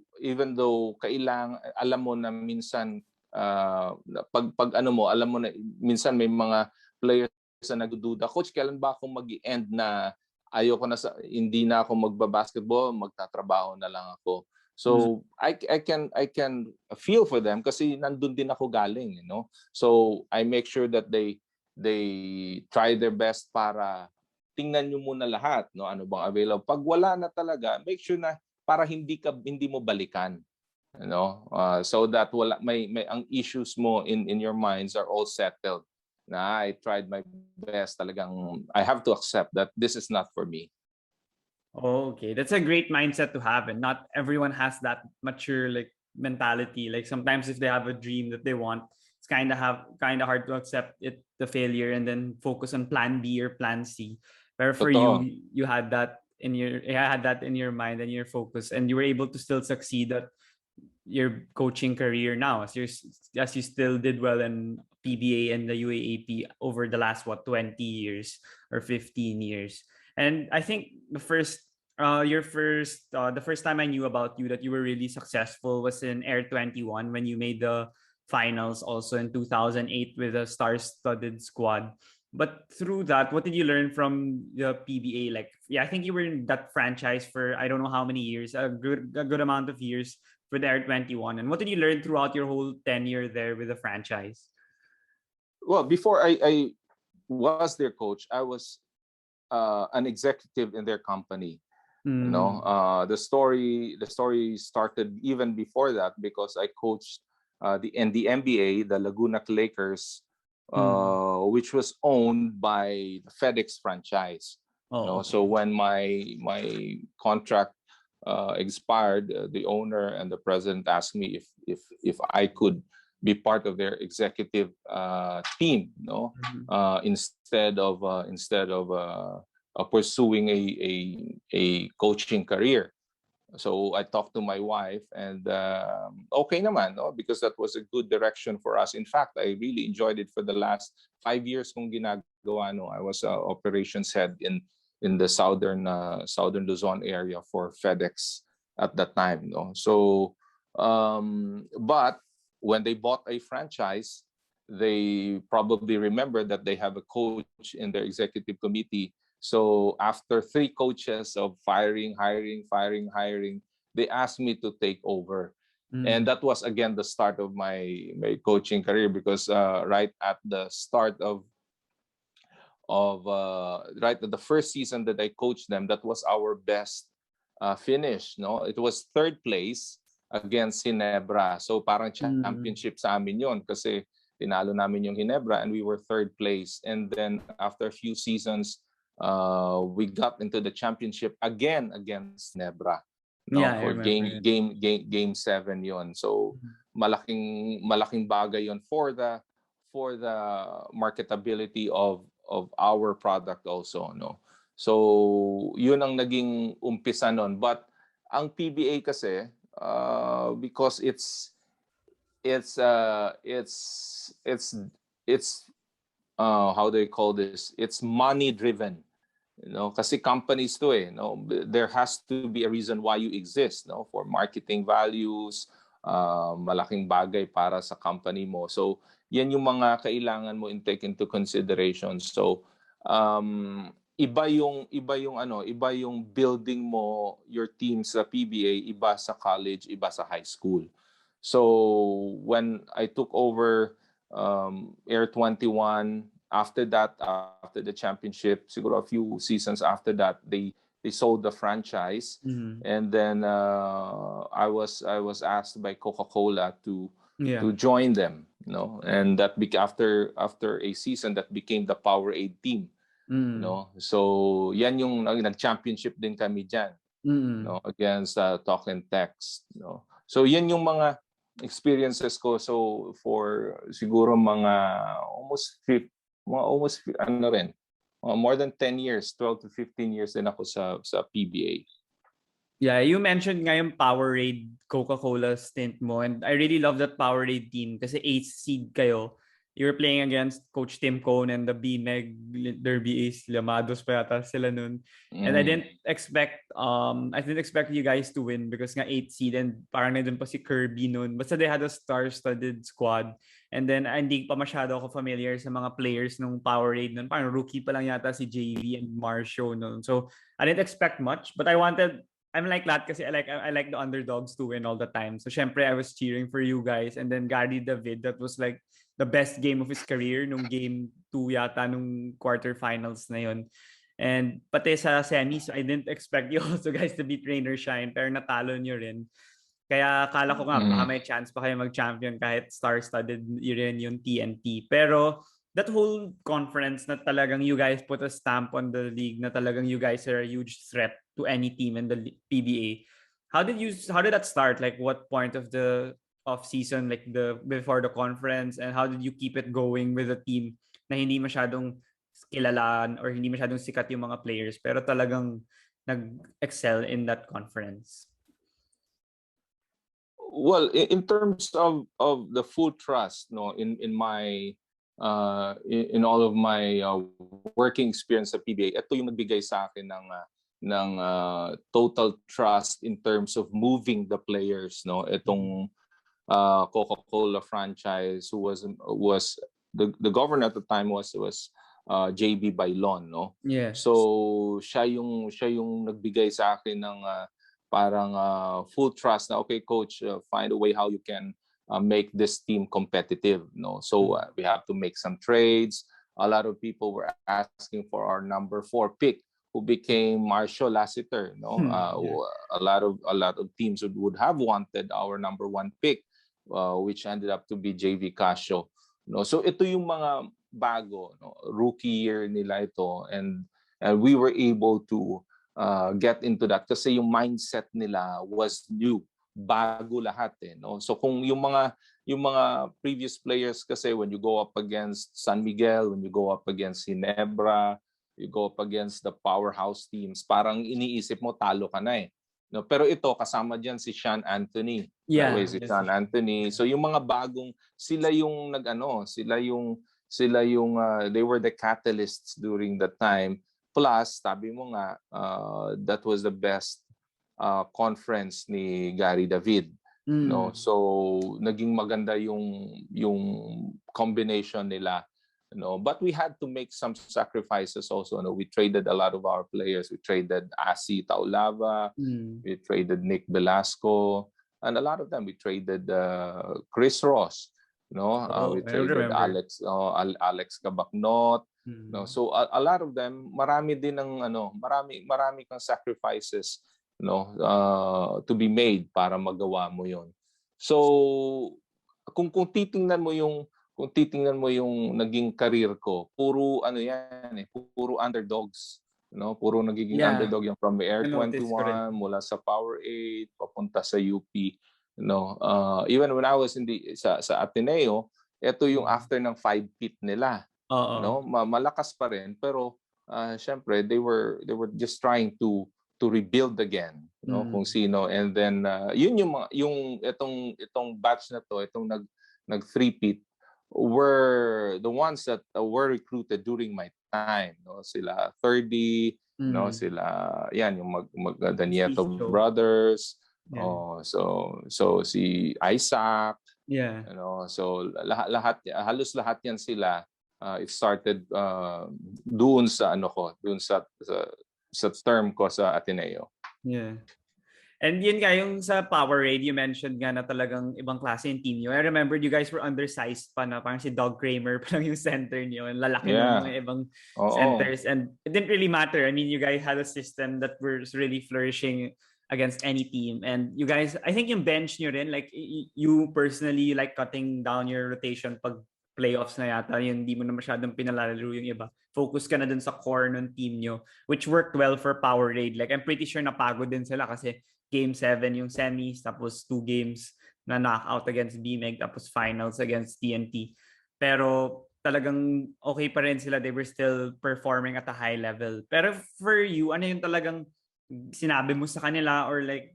kailangan alam mo na minsan alam mo na minsan may mga players na nagdududa, coach, kailan ba ako mag-end na ayoko na hindi na ako magba-basketball, magtatrabaho na lang ako. So I can feel for them kasi nandun din ako galing, you know. So I make sure that they try their best para tingnan nyo muna lahat, no, ano bang available. Pag wala na talaga, make sure na para hindi mo balikan, you know, so that may ang issues mo in your minds are all settled. Na I tried my best, talagang I have to accept that this is not for me. Oh, okay, that's a great mindset to have, and not everyone has that mature mentality. Like sometimes if they have a dream that they want, it's kind of hard to accept the failure and then focus on plan B or plan C. But for you had that in your mind and your focus, and you were able to still succeed at your coaching career now, as you still did well in PBA and the UAAP over the last 20 years or 15 years. And I think the first time I knew about you that you were really successful was in Air 21 when you made the finals also in 2008 with a star-studded squad. But through that, what did you learn from the PBA? I think you were in that franchise for I don't know how many years, a good amount of years for the Air 21. And what did you learn throughout your whole tenure there with the franchise? Well, before I was their coach, I was an executive in their company. You know, the story started even before that because I coached the NBA, the Laguna Lakers, which was owned by the FedEx franchise. You know, so when my contract expired, the owner and the president asked me if I could be part of their executive team, no, instead of pursuing a coaching career. So I talked to my wife, and okay naman, no, because that was a good direction for us. In fact, I really enjoyed it for the last 5 years kong ginagawa. No, I was operations head in the southern Luzon area for FedEx at that time. No, so but when they bought a franchise, they probably remember that they have a coach in their executive committee. So after 3 coaches of firing, hiring, they asked me to take over. And that was again the start of my coaching career, because right at the start of right at the first season that I coached them, that was our best finish. No, it was third place against Ginebra. So parang championship sa amin yon, kasi tinalo namin yung Ginebra and we were third place. And then after a few seasons, we got into the championship again against Ginebra. No, Yeah, I for remember it. game 7 yon. So malaking bagay yon for the marketability of our product also, no. So yun ang naging umpisa nun. But ang PBA kasi, because it's how do you call this, it's money driven, you know, kasi companies to no, there has to be a reason why you exist, no, for marketing values, malaking bagay para sa company mo. So yan yung mga kailangan mo take into consideration. So iba yung building mo your team sa PBA, iba sa college, iba sa high school. So when I took over Air 21, after the championship, siguro a few seasons after that, they sold the franchise. And then I was asked by Coca-Cola to join them, you know, and that after a season that became the Powerade team. You know, so yan yung nag-championship din kami diyan, no, against Talk and Text, no. So yan yung mga experiences ko. So for siguro mga almost more than 10 years, 12 to 15 years din ako sa PBA. Yeah, you mentioned nga yung Powerade Coca-Cola stint mo, and I really love that Powerade team kasi 8th seed kayo. You were playing against Coach Tim Cone and the BMEG Derby Ace Llamados pa yata sila nun. And I didn't expect you guys to win because nga 8th seed and parang nandun pa si Kirby nun. Basta they had a star-studded squad. And then hindi pa masyado ako familiar sa mga players ng Powerade nun. Parang rookie pa lang yata si JV and Marcio nun. So I didn't expect much, but I'm like that kasi I like the underdogs to win all the time. So syempre I was cheering for you guys, and then Gary David, that was like the best game of his career nung game 2 yata nung quarterfinals na yon. And pati sa semis, I didn't expect you also guys to beat Rain or Shine, pero natalo nyo rin. Kaya akala ko nga baka may chance pa kayo mag-champion kahit star-studded rin yung TNT. Pero that whole conference na talagang you guys put a stamp on the league, na talagang you guys are a huge threat to any team in the PBA. How did that start? Like what point of the off season, like before the conference, and how did you keep it going with a team na hindi masyadong kilalaan or hindi masyadong sikat yung mga players pero talagang nag-excel in that conference? Well, in terms of the full trust, no, in my in all of my working experience sa PBA, ito yung nagbigay sa akin ng total trust in terms of moving the players, no. Itong Coca-Cola franchise, who was the governor at the time was JB Bailon, no. Yes. So siya yung nagbigay sa akin ng parang full trust na, okay coach, find a way how you can make this team competitive, no. So we have to make some trades. A lot of people were asking for our number 4 pick, who became Marcio Lassiter, no. A lot of teams would have wanted our number 1 pick, which ended up to be JV Casio, no. So ito yung mga bago, no, rookie year nila ito, and we were able to get into that kasi yung mindset nila was new, bago lahat, no. So kung yung mga previous players kasi, when you go up against San Miguel, when you go up against Ginebra, you go up against the powerhouse teams, parang iniisip mo talo ka na, no. Pero ito, kasama diyan si Sean Anthony. Yeah, Si Sean Anthony. So yung mga bagong, sila yung they were the catalysts during that time. Plus, sabi mo nga, that was the best conference ni Gary David. no, so naging maganda yung combination nila, no, but we had to make some sacrifices also, no. We traded a lot of our players. We traded Asi Taulava, we traded Nick Velasco, and a lot of them we traded Chris Ross, no. We I traded remember. Alex Kabaknot, no. Mm. So a lot of them, marami din ng marami kang sacrifices, no, to be made para magawa mo 'yon. So kung titingnan mo yung naging career ko, puro ano yan puro underdogs, no? Puro nagiging Yeah, underdog yung from Air na-notice ko rin. 21 mula sa Powerade papunta sa UP, no? Even when I was in sa Ateneo, ito yung after ng 5-peat nila, Oo. no? Malakas pa rin pero syempre they were just trying to rebuild again, no, kung sino, and then yun yung itong batch na to, itong nag 3-peat were the ones that were recruited during my time, no, sila 30, no, sila yan yung mag Danieto Show. brothers, Yeah. so si Isaac, Yeah. you know, so halos lahat yan sila. It started doon sa sa term ko sa Ateneo. Yeah. And yun nga, yung sa Powerade, you mentioned nga na talagang ibang klase yung team nyo. I remember you guys were undersized pa na parang si Doug Kramer pa lang yung center nyo. Ang lalaki ng mga ibang centers. And it didn't really matter. I mean, you guys had a system that was really flourishing against any team. And you guys, I think yung bench nyo rin, like you personally like cutting down your rotation pag playoffs na yata, yun, hindi mo na masyadong pinalalaro yung iba. Focus ka na dun sa core ng team nyo, which worked well for Powerade. Like, I'm pretty sure napagod din sila kasi Game 7 yung semis, tapos 2 games na knockout against BMEG, tapos finals against TNT. Pero talagang okay pa rin sila. They were still performing at a high level. Pero for you, ano yung talagang sinabi mo sa kanila or like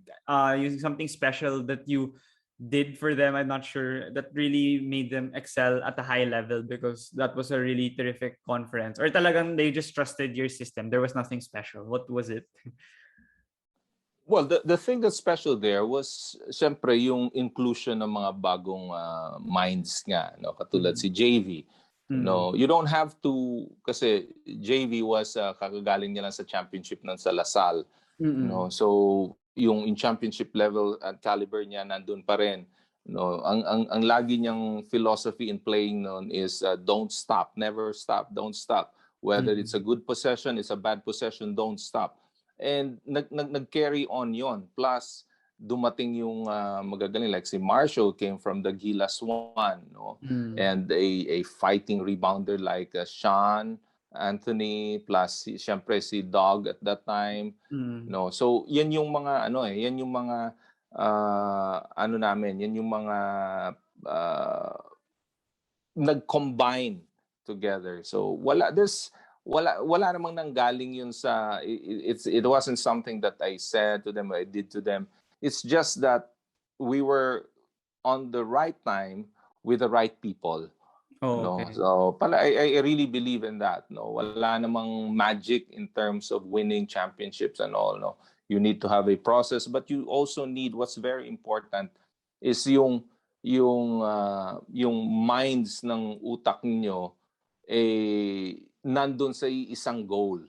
yung something special that you did for them, I'm not sure, that really made them excel at a high level because that was a really terrific conference? Or talagang they just trusted your system? There was nothing special. What was it? Well, the thing that's special there was siyempre yung inclusion ng mga bagong minds nga, no, katulad si JV. No, you don't have to, kasi JV was kakagaling niya lang sa championship ng sa Lasal, no. So yung in championship level at caliber niya nandun pa rin, no. Ang lagi niyang philosophy in playing noon is don't stop, never stop, don't stop. Whether it's a good possession, it's a bad possession, don't stop. And nag-carry on yon. Plus, dumating yung magagaling like si Marshall came from the Gilas one, no? And a fighting rebounder like Sean, Anthony, plus siyempre si Dog at that time, no? So yan yung mga yan yung mga namin, yan yung mga nag-combine together. So wala namang nanggaling yun sa it wasn't something that I said to them, I did to them. It's just that we were on the right time with the right people. No, so I really believe in that. No, wala namang magic in terms of winning championships and all. No, you need to have a process, but you also need, what's very important is yung minds ng utak niyo nandun sa isang goal,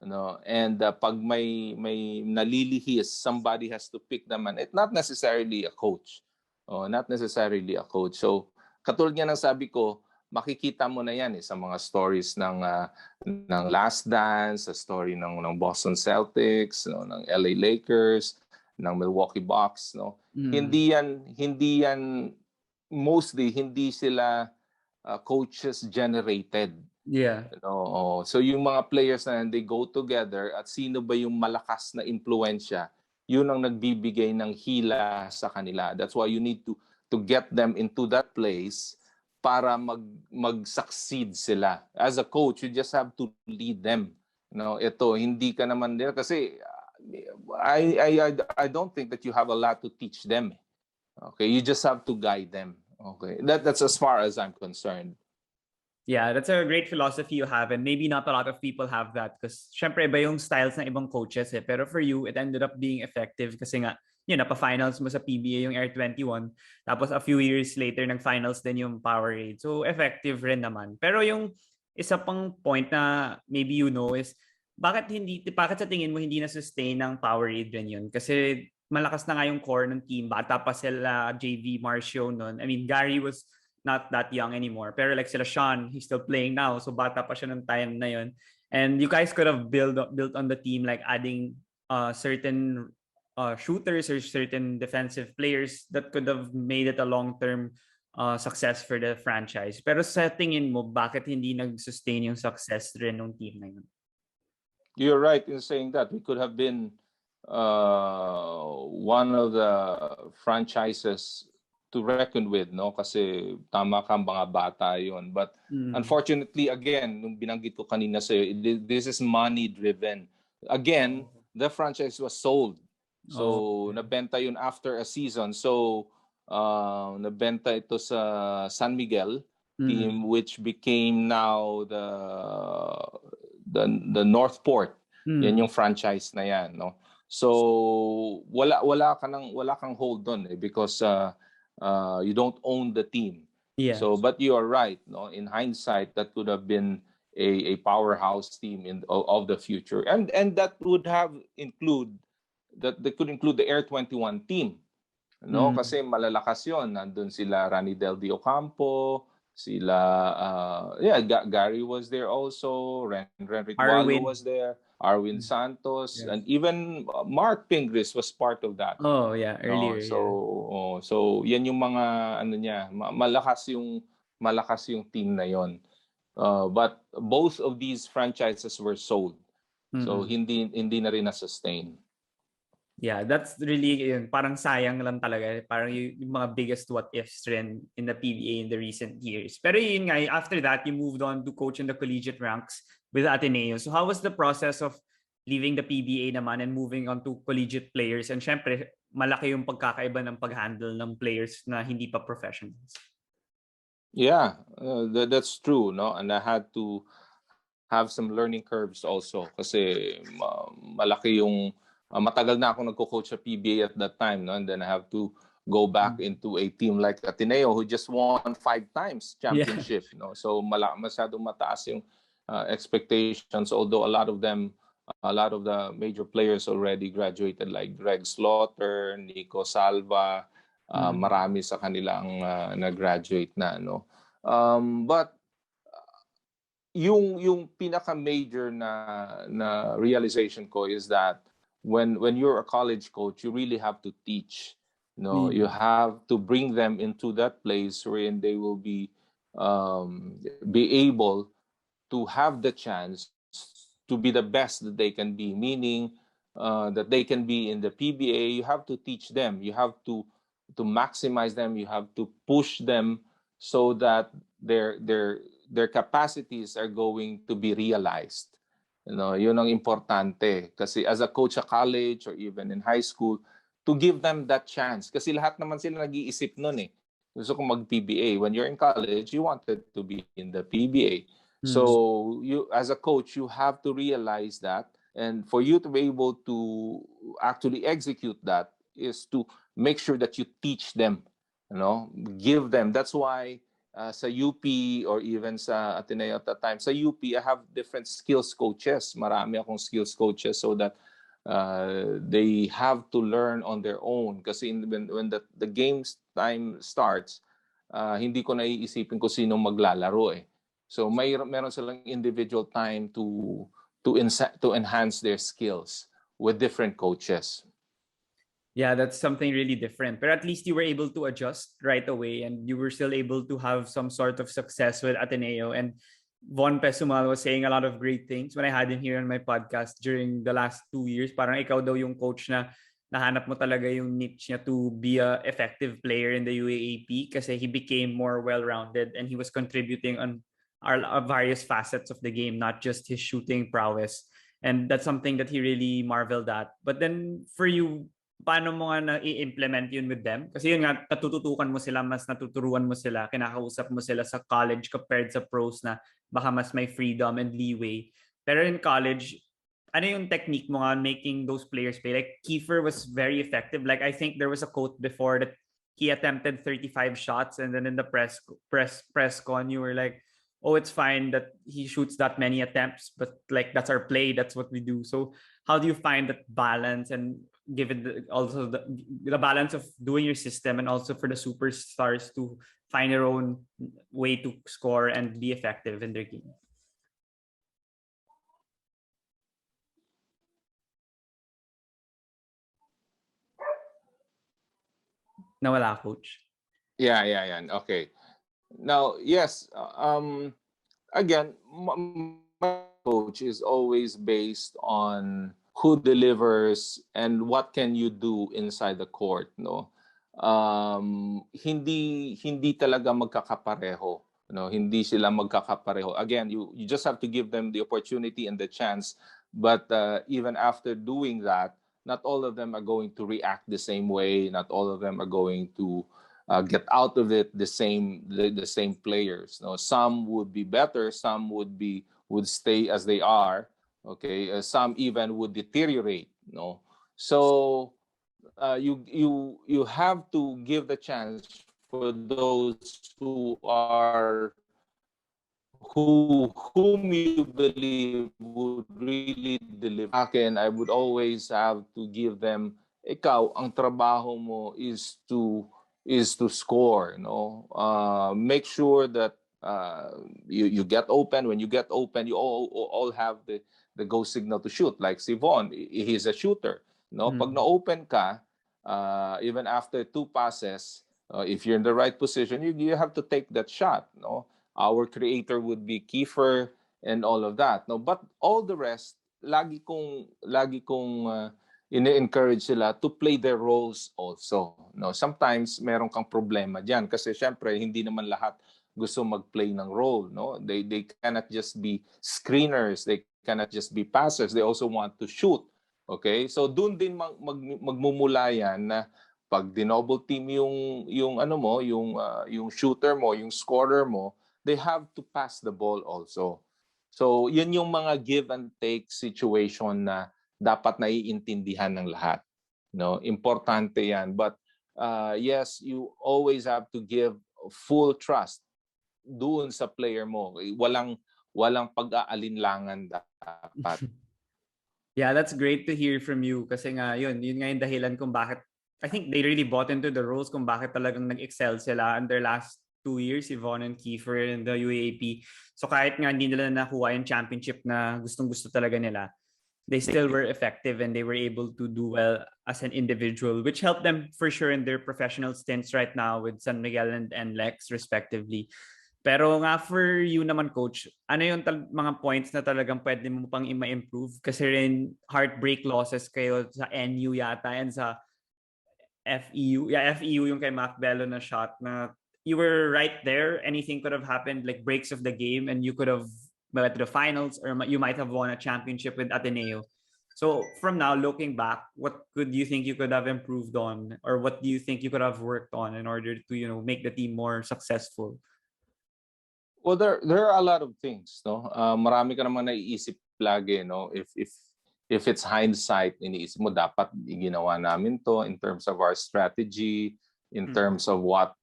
no. And pag may nalilihis, somebody has to pick them, and it's not necessarily a coach. Not necessarily a coach. So katulad nga ng sabi ko, makikita mo na yan sa mga stories ng Last Dance, sa story ng Boston Celtics, no, ng LA Lakers, ng Milwaukee Bucks, no. Hindi yan mostly hindi sila coaches generated. Yeah. So yung mga players na they go together at sino ba yung malakas na impluwensya, yun ang nagbibigay ng hila sa kanila. That's why you need to get them into that place para mag-succeed sila. As a coach, you just have to lead them. Ito, hindi ka naman nila kasi I don't think that you have a lot to teach them. Okay, you just have to guide them. Okay, that's as far as I'm concerned. Yeah, that's a great philosophy you have, and maybe not a lot of people have that because syempre iba yung styles ng ibang coaches eh. Pero for you, it ended up being effective kasi nga yun, napa-finals mo sa PBA yung Air 21. Tapos a few years later, nag-finals din yung Powerade. So effective rin naman. Pero yung isa pang point na maybe you know is bakit sa tingin mo hindi na-sustain ng Powerade rin yun? Kasi malakas na nga yung core ng team. Bata pa sila JV Marcio noon. I mean, Gary was not that young anymore. Pero like sila Sean, he's still playing now. So bata pa siya ng time na yun. And you guys could have built on the team like adding certain shooters or certain defensive players that could have made it a long-term success for the franchise. Pero sa tingin mo, bakit hindi nag-sustain yung success rin ng team na yun? You're right in saying that we could have been one of the franchises to reckon with, no? Kasi tama ka, mga bata yun. But unfortunately, again, nung binanggit ko kanina sa'yo, this is money-driven. Again, the franchise was sold. So, nabenta yun after a season. So, nabenta ito sa San Miguel team, which became now the Northport. Yan yung franchise na yan, no? So wala kang hold on because you don't own the team. Yeah. So but you are right, no? In hindsight, that could have been a powerhouse team of the future. And that would have that could include the Air 21 team. No, kasi malalakas 'yon. Nandun sila Rani Del Dio Campo, sila Gary was there also, Ren Ritualo was there, Arwin Santos, and even Mark Pingris was part of that. Oh yeah, earlier. No? So yan yung mga ano niya, malakas yung team na yon. But both of these franchises were sold. So hindi na rin na-sustain. Yeah, that's really parang sayang lang talaga. Parang yung mga biggest what ifs rin in the PBA in the recent years. Pero yun nga, after that, you moved on to coach in the collegiate ranks with Ateneo. So how was the process of leaving the PBA naman and moving on to collegiate players? And syempre, malaki yung pagkakaiba ng pag-handle ng players na hindi pa professionals. Yeah, that's true, no? And I had to have some learning curves also kasi malaki yung matagal na ako nagko-coach sa PBA at that time, no? And then I have to go back into a team like Ateneo who just won 5 times championship, no? So masyadong mataas yung expectations, although a lot of the major players already graduated like Greg Slaughter, Nico Salva, marami sa kanilang nag-graduate na, no? But yung pinaka major na realization ko is that when you're a college coach, you really have to teach. No, you have to bring them into that place wherein they will be able to have the chance to be the best that they can be. Meaning that they can be in the PBA. You have to teach them. You have to maximize them. You have to push them so that their capacities are going to be realized. Yun ang importante. Kasi as a coach sa college or even in high school, to give them that chance. Kasi lahat naman sila nag-iisip nun eh. Gusto ko mag-PBA. When you're in college, you wanted to be in the PBA. So you, as a coach, you have to realize that. And for you to be able to actually execute that is to make sure that you teach them. Give them. That's why sa UP or even sa Ateneo at that time, sa UP, I have different skills coaches. Marami akong skills coaches so that they have to learn on their own. Kasi when the games time starts, hindi ko naiisipin kung sino maglalaro eh. So meron silang individual time to enhance their skills with different coaches. Yeah, that's something really different. But at least you were able to adjust right away and you were still able to have some sort of success with Ateneo. And Von Pesumal was saying a lot of great things when I had him here on my podcast during the last 2 years. Parang ikaw daw yung coach na nahanap mo talaga yung niche niya to be a effective player in the UAAP kasi he became more well-rounded and he was contributing on our various facets of the game, not just his shooting prowess. And that's something that he really marveled at. But then for you, paano mo nga na-i-implement yun with them? Kasi yun nga, natututukan mo sila, mas natuturuan mo sila, kinakausap mo sila sa college compared sa pros na baka mas may freedom and leeway. Pero in college, ano yung technique mo on making those players play? Like Kiefer was very effective. Like I think there was a quote before that he attempted 35 shots, and then in the press con you were like, oh, it's fine that he shoots that many attempts, but like that's our play, that's what we do. So how do you find that balance, and given also the balance of doing your system and also for the superstars to find their own way to score and be effective in their game? Nawala, coach. Yeah. Okay. Now, yes. Again, my coach is always based on who delivers and what can you do inside the court, no? Hindi talaga magkakapareho, no? Hindi sila magkakapareho. Again, you just have to give them the opportunity and the chance, but even after doing that, not all of them are going to react the same way, not all of them are going to get out of it the same players. No, some would be better, some would stay as they are. Okay, some even would deteriorate. No, so you have to give the chance for those whom you believe would really deliver. Akin, I would always have to give them, ikaw, ang trabaho mo is to score, no? Make sure that you get open. When you get open, you all have the go signal to shoot. Like si Von, he's a shooter. No, pag na-open ka, even after 2 passes, if you're in the right position, you have to take that shot. No, our creator would be Kiefer and all of that. No, but all the rest, lagi kong ini-encourage sila to play their roles also. No, sometimes meron kang problema diyan kasi syempre hindi naman lahat gusto mag-play ng role, no? They cannot just be screeners, they cannot just be passers, they also want to shoot. Okay? So doon din magmumula yan na pag dinoble team yung ano mo, yung shooter mo, yung scorer mo, they have to pass the ball also. So, yun yung mga give and take situation na dapat naiintindihan ng lahat. No, importante 'yan. But yes, you always have to give full trust doon sa player mo. Walang pag-aalinlangan dapat. Yeah, that's great to hear from you kasi nga yun nga yung dahilan kung bakit I think they really bought into the roles kung bakit talagang nag-excel sila in their last 2 years, Yvonne and Kiefer in the UAAP. So kahit nga hindi nila nakuha yung championship na gustong-gusto talaga nila, they still were effective and they were able to do well as an individual, which helped them for sure in their professional stints right now with San Miguel and Lex respectively. Pero nga for you naman, coach, ano yung mga points na talagang pwede mo pang i-improve? Kasi rin heartbreak losses kayo sa NU yata and sa FEU. Yeah, FEU yung kay Mac Bello na shot na you were right there. Anything could have happened, like breaks of the game, and you could have went to the finals or you might have won a championship with Ateneo. So from now, looking back, what could you think you could have improved on, or what do you think you could have worked on in order to make the team more successful? Well, there are a lot of things, no? Marami ka namang naiisip lagi, no? If it's hindsight, iniisip mo dapat ginawa namin to in terms of our strategy, in terms of what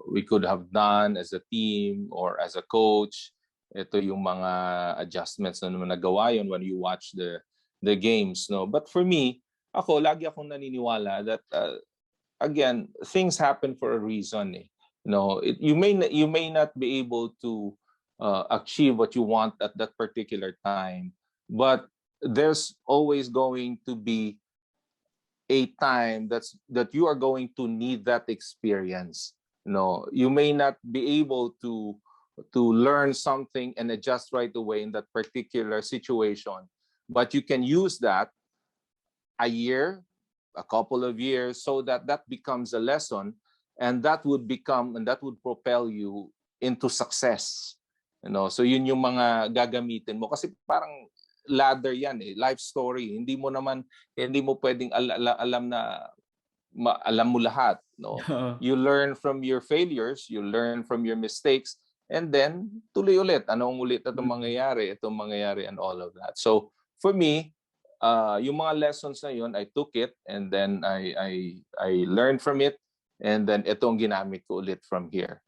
we could have done as a team or as a coach. Ito yung mga adjustments na naman nagawa yun when you watch the games, no? But for me, lagi akong naniniwala that again, things happen for a reason, eh. You may not be able to achieve what you want at that particular time, but there's always going to be a time that you are going to need that experience. You may not be able to learn something and adjust right away in that particular situation, but you can use that a year, a couple of years, so that becomes a lesson, and that would propel you into success. So yun yung mga gagamitin mo kasi parang ladder yan, eh, life story. Hindi mo pwedeng alam mo lahat, no? You learn from your failures, you learn from your mistakes, and then tuloy ulit. Anong ulit itong mangyayari and all of that. So for me, yung mga lessons na yun, I took it and then I learned from it, and then ito ang ginamit ko ulit from here.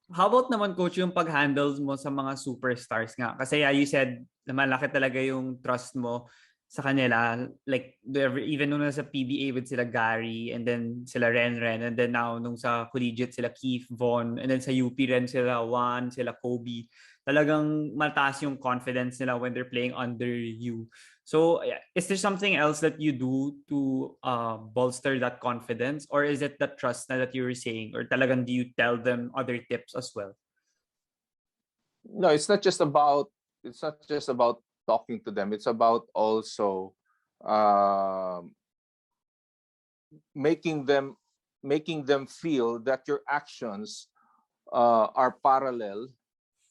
How about naman, Coach, yung pag-handle mo sa mga superstars nga? Kasi you said na malaki talaga yung trust mo sa kanila. Like, even nung nasa PBA with sila Gary, and then sila Ren, and then now nung sa collegiate sila Keith, Von, and then sa UP rin sila Juan, sila Kobe. Talagang mataas yung confidence nila when they're playing under you. So, is there something else that you do to bolster that confidence, or is it the trust na that you were saying, or talagang do you tell them other tips as well? No, it's not just about talking to them. It's about also making them feel that your actions are parallel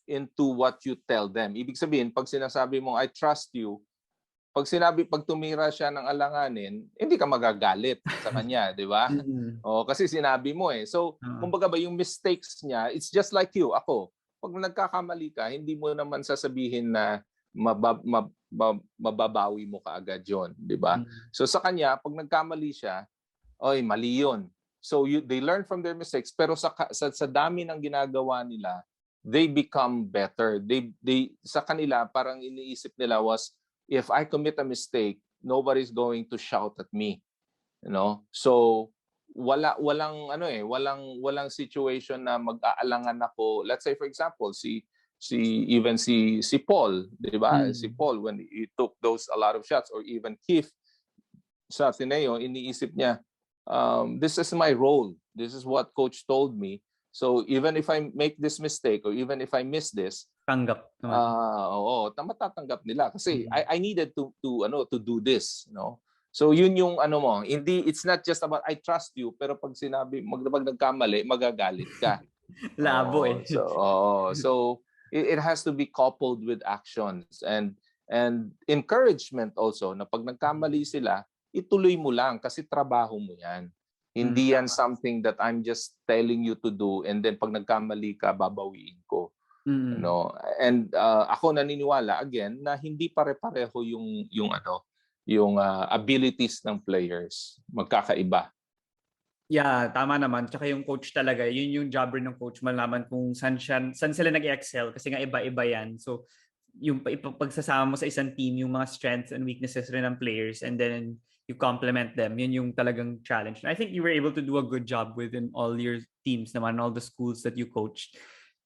into what you tell them. Ibig sabihin, pag sinasabi mo, I trust you, pag tumira siya ng alanganin, hindi ka magagalit sa kanya, di ba? O, kasi sinabi mo eh. So, kumbaga ba yung mistakes niya, it's just like you, ako. Pag nagkakamali ka, hindi mo naman sasabihin na mababawi mo kaagad yun, di ba? So sa kanya, pag nagkamali siya, oy, mali yun. So they learn from their mistakes, pero sa dami ng ginagawa nila, they become better. They sa kanila parang iniisip nila was, if I commit a mistake, nobody's going to shout at me, you know. So walang situation na mag-aalangan ako. Let's say for example, si Paul, 'di ba? Si Paul, when he took a lot of shots, or even Keith sa Ateneo, iniisip niya, this is my role. This is what coach told me. So even if I make this mistake, or even if I miss this, tanggap naman. matatanggap nila kasi I needed to do this, you know. So yun yung mo, hindi, it's not just about I trust you, pero pag nagkamali, magagalit ka. Labo eh. So it has to be coupled with actions and encouragement also, na pag nagkamali sila, ituloy mo lang kasi trabaho mo yan. Hindi yan something that I'm just telling you to do and then pag nagkamali ka, babawiin ko. No? And ako naniniwala again na hindi pare-pareho yung abilities ng players. Magkakaiba. Yeah, tama naman. Tsaka yung coach talaga, yun yung job rin ng coach, malaman kung saan sila nag-excel kasi nga iba-iba yan. So yung pagsasama mo sa isang team, yung mga strengths and weaknesses rin ng players, and then you complement them. Yun yung talagang challenge. And I think you were able to do a good job within all your teams naman, all the schools that you coached.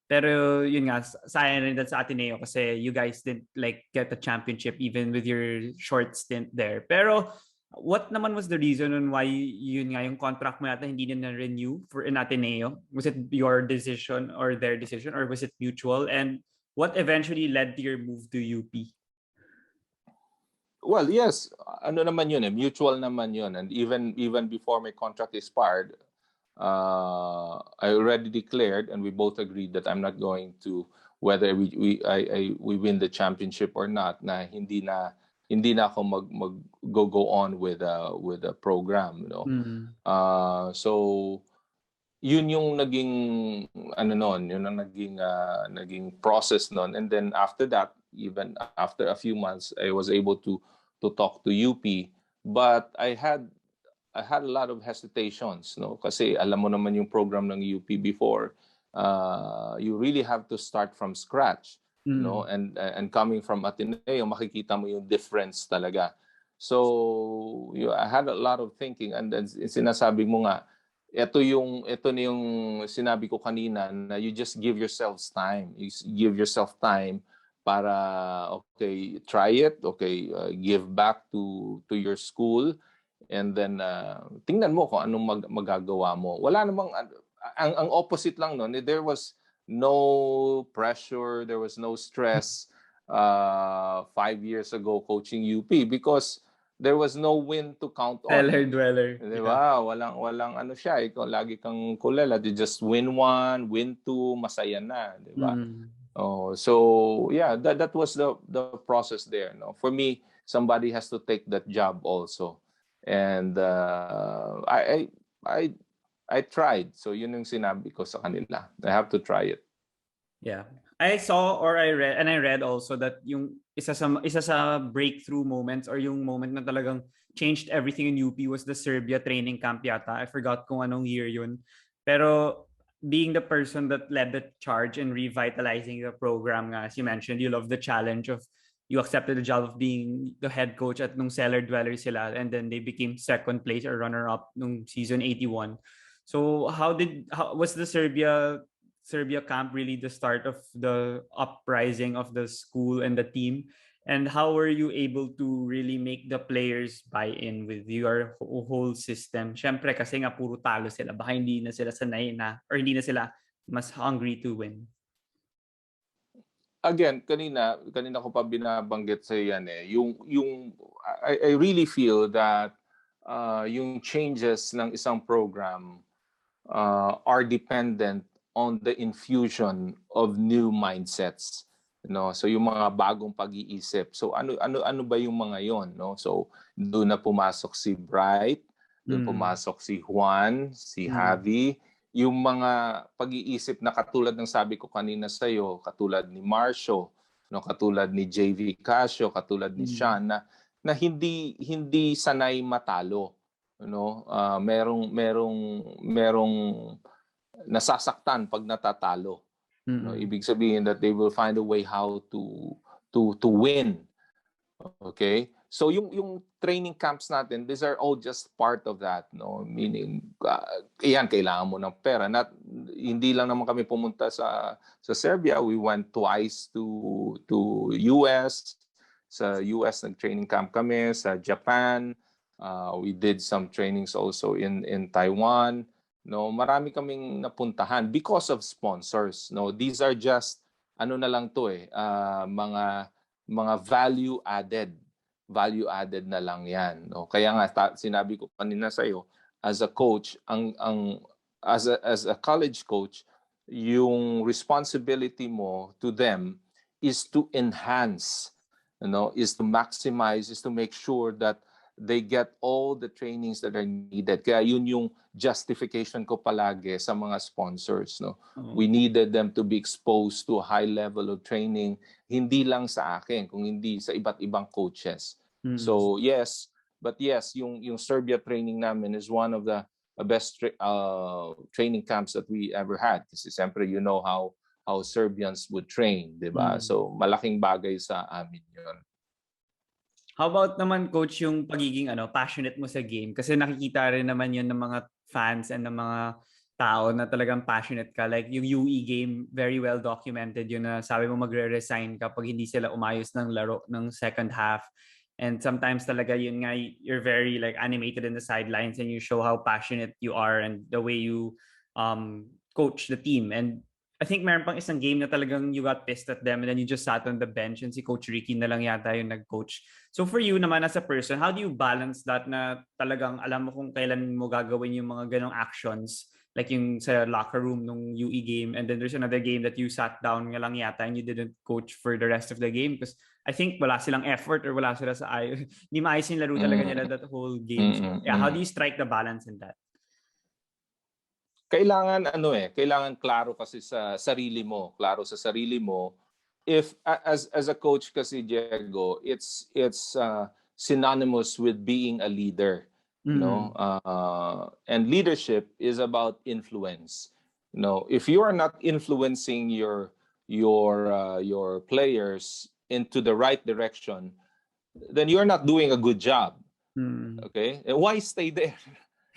Pero yun nga, sayang rin sa Ateneo kasi you guys didn't like get the championship even with your short stint there. Pero what naman was the reason on why yun nga yung contract mo yata hindi na renew for in Ateneo? Was it your decision or their decision, or was it mutual? And what eventually led to your move to UP? Well, yes, ano naman yun eh, mutual naman yun. And even before my contract expired, I already declared and we both agreed that I'm not going to, whether we win the championship or not, na hindi na ako go on with a program, you know. So yun yung naging yun ang naging process noon. And then after that, even after a few months, I was able to talk to UP, but I had a lot of hesitations, no? Kasi alam mo naman yung program ng UP before, you really have to start from scratch, no? And coming from Ateneo, makikita mo yung difference talaga. So I had a lot of thinking, and then sinasabi mo nga, ito na yung sinabi ko kanina, na you just give yourselves time. You give yourself time para, okay, try it, okay, give back to your school, and then tingnan mo kung anong magagawa mo. Wala namang, ang opposite lang noon, there was no pressure, there was no stress 5 years ago coaching UP, because there was no win to count on. Dweller. Di ba? Walang ano siya. Ikaw lagi kang kulela. You just win 1, win 2, masaya na. Di ba? So yeah, that was the process there. No? For me, somebody has to take that job also. And I tried. So yun yung sinabi ko sa kanila. I have to try it. Yeah. I saw or I read also that yung isa sa breakthrough moments or yung moment na talagang changed everything in UP was the Serbia training camp yata. I forgot kung anong year yun. Pero being the person that led the charge in revitalizing the program nga, as you mentioned, you love the challenge of you accepted the job of being the head coach at nung cellar dweller sila and then they became second place or runner up nung season 81. So how was the Serbia camp really the start of the uprising of the school and the team? And how were you able to really make the players buy in with your whole system? Syempre kasi nga puro talo sila, baka hindi na sila sanay na or hindi na sila mas hungry to win. Again, kanina ko pa binabanggit sa yan yung I really feel that yung changes ng isang program are dependent on the infusion of new mindsets. No, so yung mga bagong pag-iisip. So ano ba yung mga yon, no? So doon na pumasok si Bright, doon pumasok si Juan, si Javi, yung mga pag-iisip na katulad ng sabi ko kanina sa iyo, katulad ni Marcio, no, katulad ni JV Casio, katulad ni Sean na hindi sanay matalo, no? Merong nasasaktan pag natatalo. No, ibig sabihin that they will find a way how to win. Okay? So yung training camps natin, these are all just part of that, no? Meaning kailangan mo ng pera. Hindi lang naman kami pumunta sa Serbia. We went twice to US. Sa US nag-training camp kami, sa Japan. We did some trainings also in Taiwan. No, marami kaming napuntahan because of sponsors. No, these are just ano na lang to mga value added na lang 'yan. No, kaya nga sinabi ko kanina sa iyo, as a coach, as a college coach, yung responsibility mo to them is to enhance, is to maximize, is to make sure that they get all the trainings that are needed. Kaya yun yung justification ko palagi sa mga sponsors. No? We needed them to be exposed to a high level of training, hindi lang sa akin, kung hindi sa iba't ibang coaches. So yes, yung Serbia training namin is one of the best training camps that we ever had. Kasi siyempre you know how Serbians would train, di ba? So malaking bagay sa amin yun. How about naman, Coach, yung pagiging passionate mo sa game? Kasi nakikita rin naman yun ng mga fans and ng mga tao na talagang passionate ka. Like yung UE game, very well documented yun na sabi mo magre-resign kapag hindi sila umayos ng laro ng second half. And sometimes talaga yun nga, you're very like animated in the sidelines and you show how passionate you are and the way you coach the team. And I think meron pang isang game na talagang you got pissed at them and then you just sat on the bench and si Coach Ricky na lang yata yung nag-coach. So for you naman as a person, how do you balance that na talagang alam mo kung kailan mo gagawin yung mga ganong actions like yung sa locker room nung UE game and then there's another game that you sat down nga lang yata and you didn't coach for the rest of the game because I think wala silang effort or wala sila sa hindi maayos yung laro talaga nila that whole game. So yeah, how do you strike the balance in that? Kailangan klaro kasi sa sarili mo, if as a coach kasi, Diego, it's synonymous with being a leader, and leadership is about influence. If you are not influencing your players into the right direction, then you're not doing a good job. Okay? Why stay there?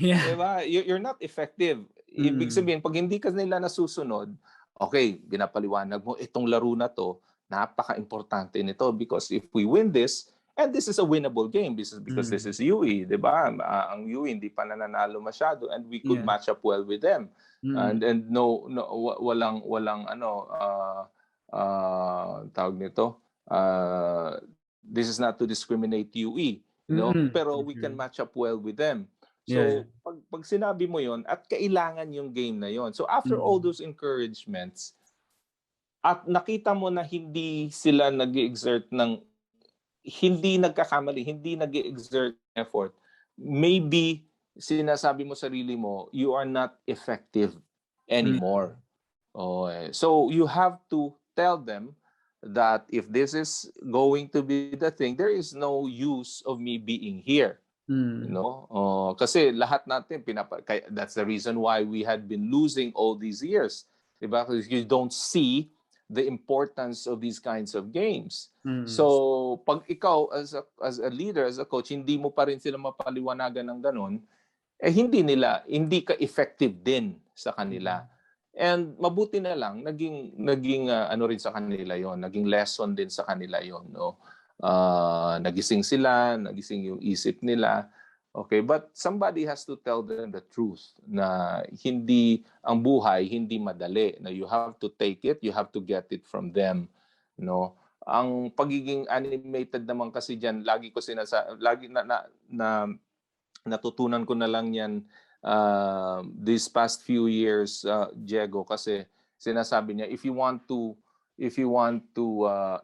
Yeah. Diba? You're not effective. Ibig sabihin, pag hindi ka nila nasusunod, okay, binapaliwanag mo, itong laro na to, napaka-importante nito because if we win this, and this is a winnable game, because this is UE, di ba? Ang UE hindi pa nananalo masyado and we could match up well with them. And walang tawag nito, this is not to discriminate UE, pero we can match up well with them. So, pag sinabi mo yon at kailangan yung game na yon. So, after all those encouragements, at nakita mo na hindi sila nag-exert hindi nagkakamali, hindi nag-exert effort, maybe sinasabi mo sarili mo, you are not effective anymore. So, you have to tell them that if this is going to be the thing, there is no use of me being here. You know, kasi lahat natin that's the reason why we had been losing all these years, diba? Because you don't see the importance of these kinds of games. So pag ikaw as a leader, as a coach, hindi mo pa rin sila mapaliwanagan ng ganun, hindi ka effective din sa kanila. And mabuti na lang naging ano rin sa kanila yon, naging lesson din sa kanila yon, no. Nagising sila, nagising yung isip nila. Okay, but somebody has to tell them the truth na ang buhay hindi madali, na you have to take it, you have to get it from them, no. Ang pagiging animated naman kasi diyan, lagi na natutunan ko na lang yan these past few years, Diego, kasi sinasabi niya, if you want to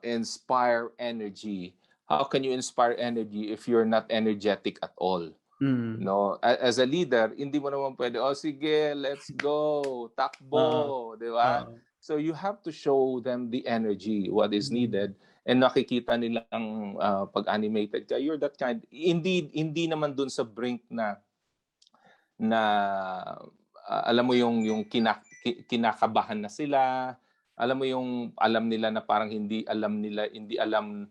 inspire energy, how can you inspire energy if you're not energetic at all? No, as a leader, hindi mo naman pwede, sige, let's go, takbo, di ba? So you have to show them the energy, what is needed, and nakikita nilang pag-animated ka, you're that kind. Hindi naman dun sa brink na alam mo yung kinakabahan na sila, alam mo yung alam nila na parang hindi alam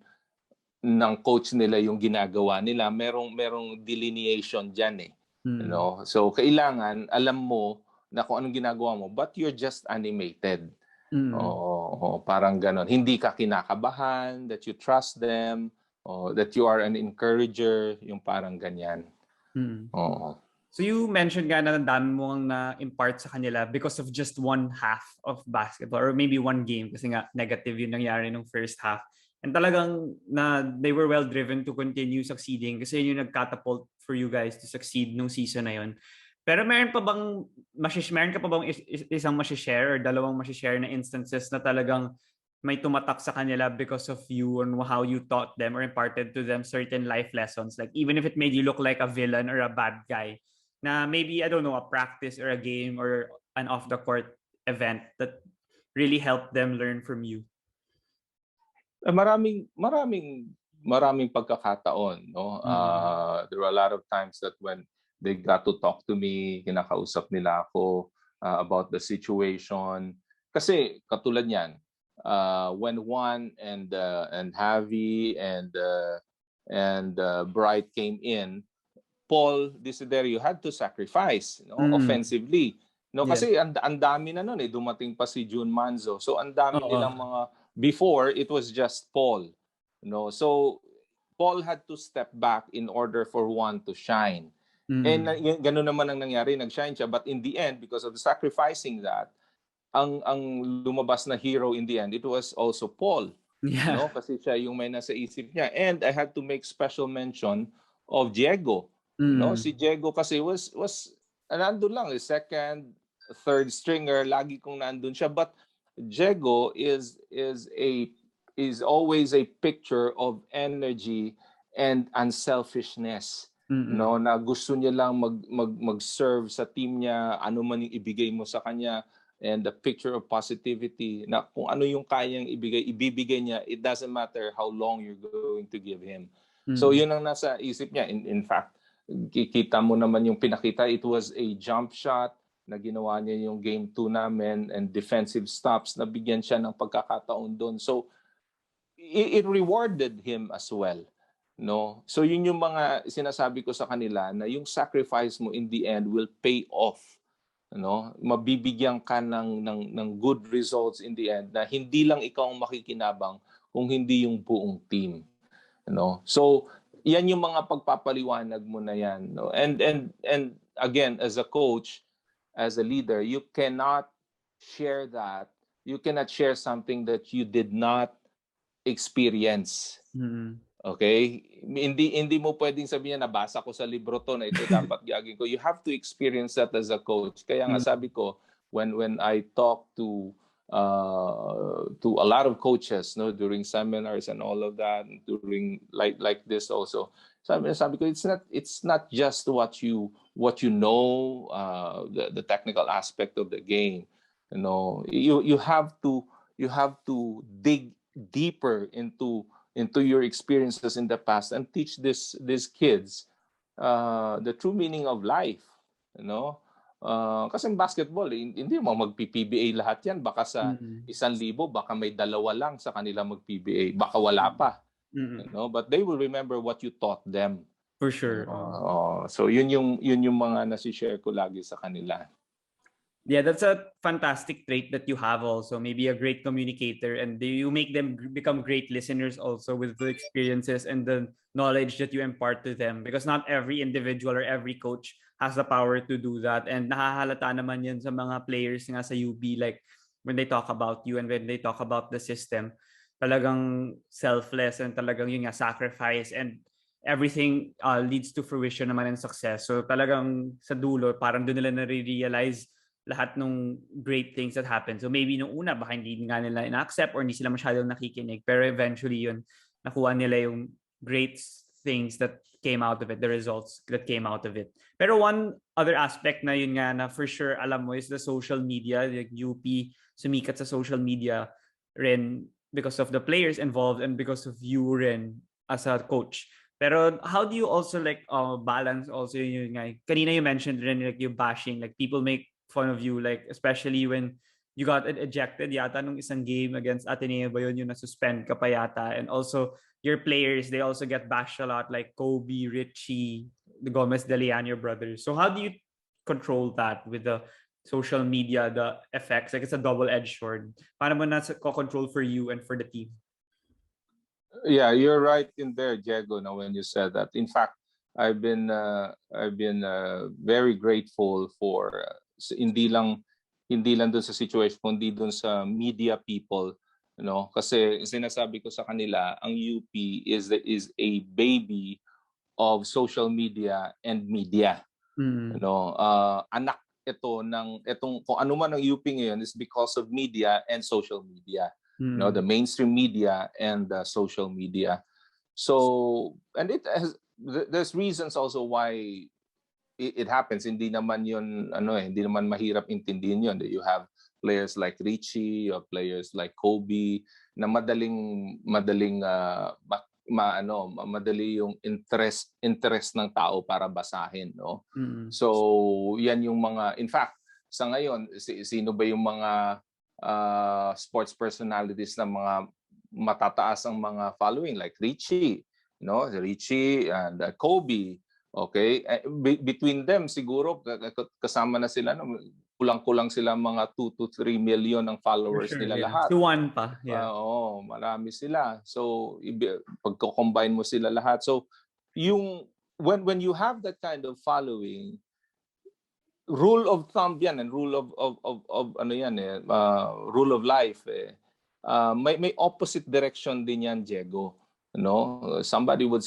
ng coach nila yung ginagawa nila. Merong delineation diyan you know? So kailangan alam mo na kung anong ginagawa mo, but you're just animated. Parang ganon. Hindi ka kinakabahan, that you trust them, that you are an encourager, yung parang ganyan. So you mentioned nga na ang dami mo na-impart sa kanila because of just one half of basketball or maybe one game kasi nga negative yung nangyari nung first half. And talagang they were well driven to continue succeeding kasi yun yung nag-catapult for you guys to succeed nung season na yun. Pero meron ka pa bang isang masishare or dalawang masishare na instances na talagang may tumatak sa kanila because of you and how you taught them or imparted to them certain life lessons, like even if it made you look like a villain or a bad guy, na maybe, I don't know, a practice or a game or an off-the-court event that really helped them learn from you? Maraming pagkakataon, no. There were a lot of times that when they got to talk to me, kinakausap nila ako about the situation. Kasi katulad niyan, when Juan and Javi and Bright came in, Paul Desiderio had to sacrifice, offensively. No, kasi ang dami na noon dumating pa si June Manzo. So ang dami nilang mga, before it was just Paul. No, so Paul had to step back in order for Juan to shine. And ganun naman ang nangyari, nag-shine siya, but in the end, because of the sacrificing that, ang lumabas na hero in the end, it was also Paul. No, kasi siya yung may nasa isip niya. And I had to make special mention of Diego. No, si Diego kasi was nandun lang, second, third stringer, lagi kong nandun siya, but Diego is always a picture of energy and unselfishness. No, na gusto niya lang mag-serve sa team niya, ano man yung ibigay mo sa kanya, and the picture of positivity, na kung ano yung kayang ibibigay niya, it doesn't matter how long you're going to give him. So yun ang nasa isip niya. In fact, kikita mo naman yung pinakita, it was a jump shot na ginawa niya yung game 2 namin, and defensive stops, na bigyan siya ng pagkakataon doon. So it rewarded him as well. No? So yun yung mga sinasabi ko sa kanila, na yung sacrifice mo in the end will pay off. No? Mabibigyan ka ng good results in the end, na hindi lang ikaw ang makikinabang, kung hindi yung buong team. No? So yan yung mga pagpapaliwanag mo na yan. No? And again, as a coach, as a leader, you cannot share that. You cannot share something that you did not experience. Okay? Hindi mo pwedeng sabihin, nabasa ko sa libro to, na ito dapat gagawin ko. You have to experience that as a coach. Kaya nga sabi ko, when I talk to a lot of coaches, no, during seminars and all of that, during like this also, sabi ko, it's not just what you know, the technical aspect of the game. You know, you have to you have to dig deeper into your experiences in the past and teach these kids the true meaning of life, you know. Kasi basketball, hindi mo mag-PBA lahat yan. Baka sa Mm. 1,000, baka may 2 lang sa kanila mag-PBA. Baka wala pa. You Mm. know? But they will remember what you taught them. For You sure. know? So yun yung mga nasi-share ko lagi sa kanila. Yeah, that's a fantastic trait that you have also. Maybe a great communicator, and you make them become great listeners also with the experiences and the knowledge that you impart to them. Because not every individual or every coach has the power to do that. And nahahalata naman yan sa mga players nga sa UB, like when they talk about you and when they talk about the system, talagang selfless and talagang yun nga, sacrifice and everything leads to fruition naman and success. So talagang sa dulo, parang doon nila nare-realize lahat ng great things that happen. So maybe nung una, baka hindi nga nila ina-accept or hindi sila masyadong nakikinig. Pero eventually yun, nakuha nila yung great things that came out of it, the results that came out of it. Pero one other aspect na yun nga na for sure alam mo is the social media. Like UP, sumikat sa social media rin because of the players involved and because of you rin as a coach. Pero how do you also like balance also yun nga? Kanina you mentioned rin like yung bashing, like people make fun of you, like especially when you got ejected yata nung isang game against Ateneo ba yun, yung na-suspend ka pa yata. And also your players, they also get bashed a lot, like Kobe, Richie, the Gomez De Leon, your brothers. So how do you control that with the social media, the effects? Like it's a double-edged sword. Paano mo na control for you and for the team? Yeah, you're right in there, Diego. Now, when you said that, in fact, I've been very grateful for hindi lang dun sa situation, kundi dun sa media people, you know, kasi sinasabi ko sa kanila, ang UP is a baby of social media and media. You know, anak ito itong kung ano man ang UP ngayon is because of media and social media. You know, the mainstream media and the social media. So, and there's reasons also why it happens. Hindi naman yun, hindi naman mahirap intindihin yun. You have players like Richie, you have players like Kobe, na madali yung interest ng tao para basahin, no? So, yan yung mga, in fact, sa ngayon, sino ba yung mga sports personalities na mga matataas ang mga following, like Richie, no? Richie and Kobe. Okay, between them siguro kasama na sila, no? Kulang-kulang sila mga 2 to 3 million ang followers nila lahat. To one pa, yeah. Oo, marami sila. So pagko-combine mo sila lahat. So yung when you have that kind of following, rule of thumb yan and rule of ano yan rule of life may opposite direction din yan, Diego. No, somebody would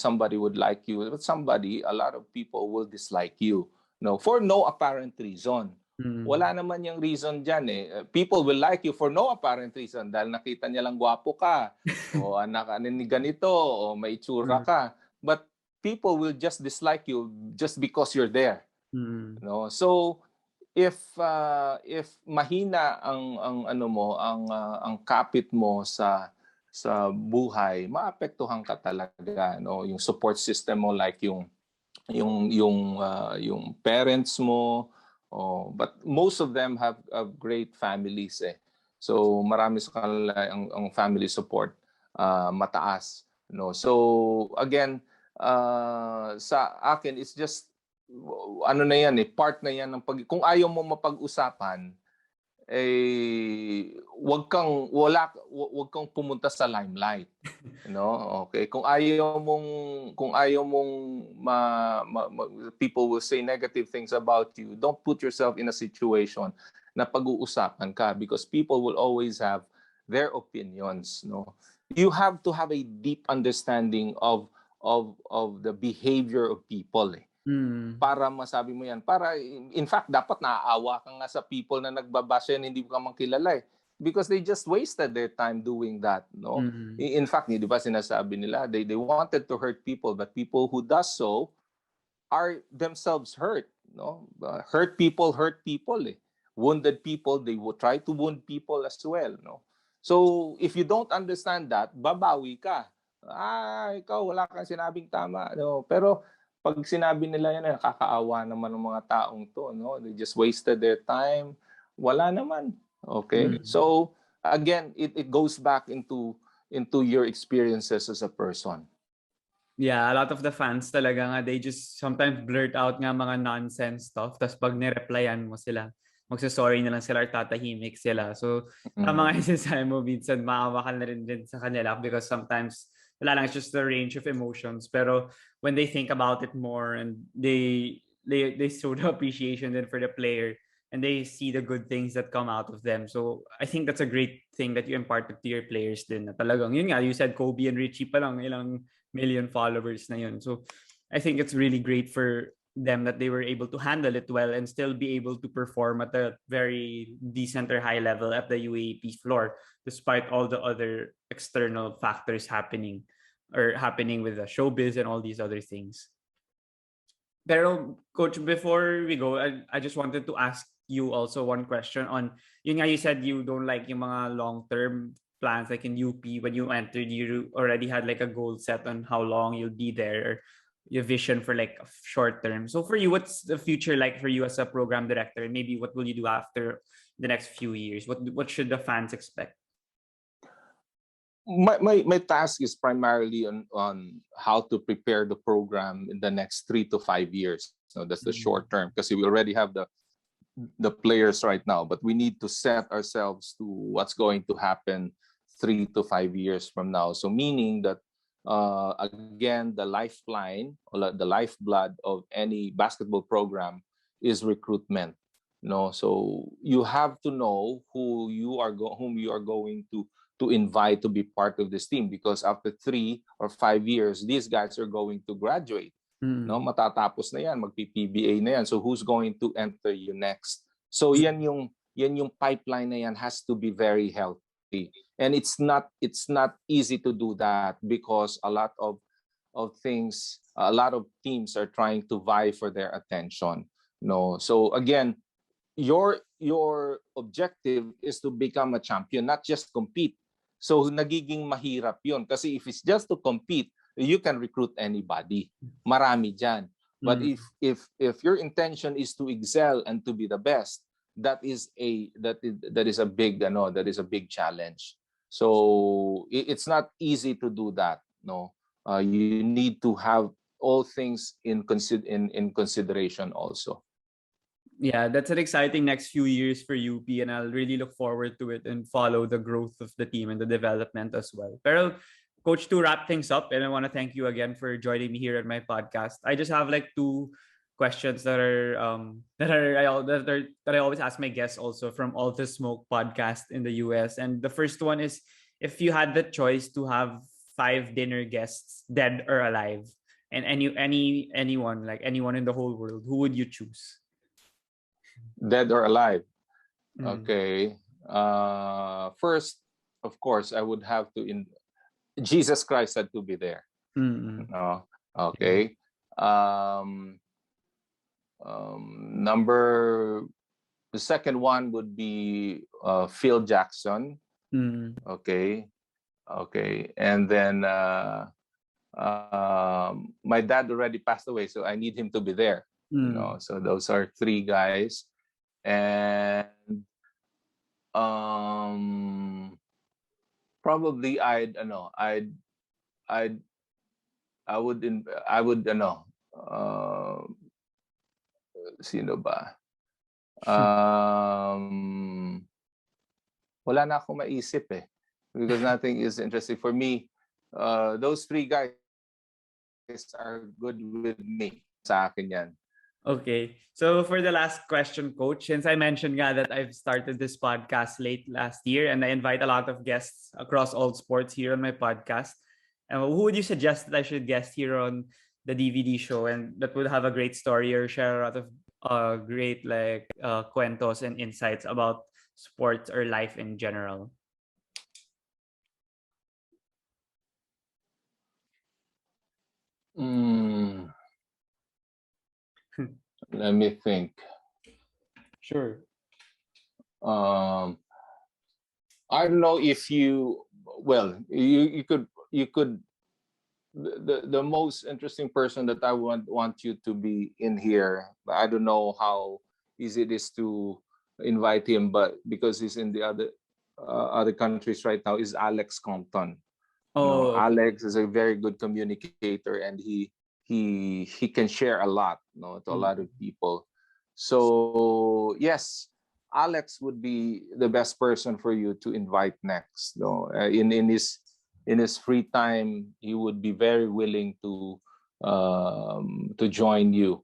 like you, but a lot of people will dislike you, no, for no apparent reason. Wala naman yung reason diyan people will like you for no apparent reason dahil nakita niya lang gwapo ka o anak ni ganito o may itsura ka, but people will just dislike you just because you're there. No, so if mahina ang kapit mo sa buhay, maapektuhan ka talaga, no? Yung support system mo, like yung parents mo, but most of them have great families so marami sa kanila ang family support mataas, no? So again, sa akin it's just ano na yan part na yan ng kung ayaw mo mapag-usapan, wag kang pumunta sa limelight, you know? Okay, kung ayaw mong people will say negative things about you, don't put yourself in a situation na pag-uusapan ka, because people will always have their opinions, no? You have to have a deep understanding of the behavior of people para masabi mo yan. Para, in fact, dapat naaawa ka nga sa people na nagbabasa yan, hindi ka man kilala because they just wasted their time doing that, no? In fact, di ba sinasabi nila, they wanted to hurt people, but people who does so are themselves hurt, no? Hurt people Wounded people, they will try to wound people as well, no? So if you don't understand that, babawi ka. Ikaw wala kang sinabing tama, no? Pero pag sinabi nila yan, nakakaawa naman ng mga taong to, no? They just wasted their time. Wala naman. Okay? So again, it goes back into your experiences as a person. Yeah, a lot of the fans talaga nga, they just sometimes blurt out nga mga nonsense stuff. Tapos pag nireplyan mo sila, magsasorry na lang sila or tatahimik sila. So, tama nga yung sinasabi mo, minsan maawa ka na rin din sa kanila because sometimes, wala lang, it's just the range of emotions. Pero when they think about it more and they show the appreciation then for the player and they see the good things that come out of them. So, I think that's a great thing that you imparted to your players din. Na talagang, yun nga, you said Kobe and Richie pa lang, ilang million followers na yun. So I think it's really great for them that they were able to handle it well and still be able to perform at a very decent or high level at the UAAP floor despite all the other external factors happening with the showbiz and all these other things. Pero coach, before we go, I just wanted to ask you also one question on yun nga, you said you don't like yung mga long-term plans like in UP. When you entered, you already had like a goal set on how long you'll be there, or your vision for like a short term. So for you, what's the future like for you as a program director, and maybe what will you do after the next few years? What should the fans expect? My task is primarily on how to prepare the program in the next 3 to 5 years. So that's the short term, because we already have the players right now, but we need to set ourselves to what's going to happen 3 to 5 years from now. So meaning that again, the lifeline or the lifeblood of any basketball program is recruitment. No, so you have to know whom you are going to invite to be part of this team, because after 3 or 5 years, these guys are going to graduate. No, matatapos na yan, magpi-PBA na yan. So who's going to enter you next? So yan yung pipeline na yan has to be very healthy. And it's not easy to do that because a lot of teams are trying to vie for their attention. No, so again, your objective is to become a champion, not just compete. So nagiging mahirap yun kasi if it's just to compete, you can recruit anybody. Marami dyan. But if your intention is to excel and to be the best, that is a big challenge. So it's not easy to do that. No, you need to have all things in consideration also. Yeah, that's an exciting next few years for UP, and I'll really look forward to it and follow the growth of the team and the development as well. Pero coach, to wrap things up, and I want to thank you again for joining me here at my podcast. I just have like two questions that I always ask my guests also from All the Smoke podcast in the US. And the first one is, if you had the choice to have 5 dinner guests, dead or alive, and anyone, like anyone in the whole world, who would you choose? Dead or alive? Okay. First, of course, I would have to Jesus Christ had to be there. No. Okay. The second one would be Phil Jackson. Okay. And then my dad already passed away, so I need him to be there. So those are 3 guys. And probably sino ba? Wala na akong maisip because nothing is interesting for me. Those 3 guys are good with me. Sa akin yan. Okay. So for the last question, coach, since I mentioned that I've started this podcast late last year and I invite a lot of guests across all sports here on my podcast, and who would you suggest that I should guest here on the DVD show, and that would have a great story or share a lot of great cuentos and insights about sports or life in general? Let me think. Sure. I don't know if you, well, you could the most interesting person that I want you to be in here. I don't know how easy it is to invite him, but because he's in the other countries right now, is Alex Compton. Oh, okay. Alex is a very good communicator, and he can share a lot, to a lot of Mm. people. So yes, Alex would be the best person for you to invite next. In his free time, he would be very willing to join you.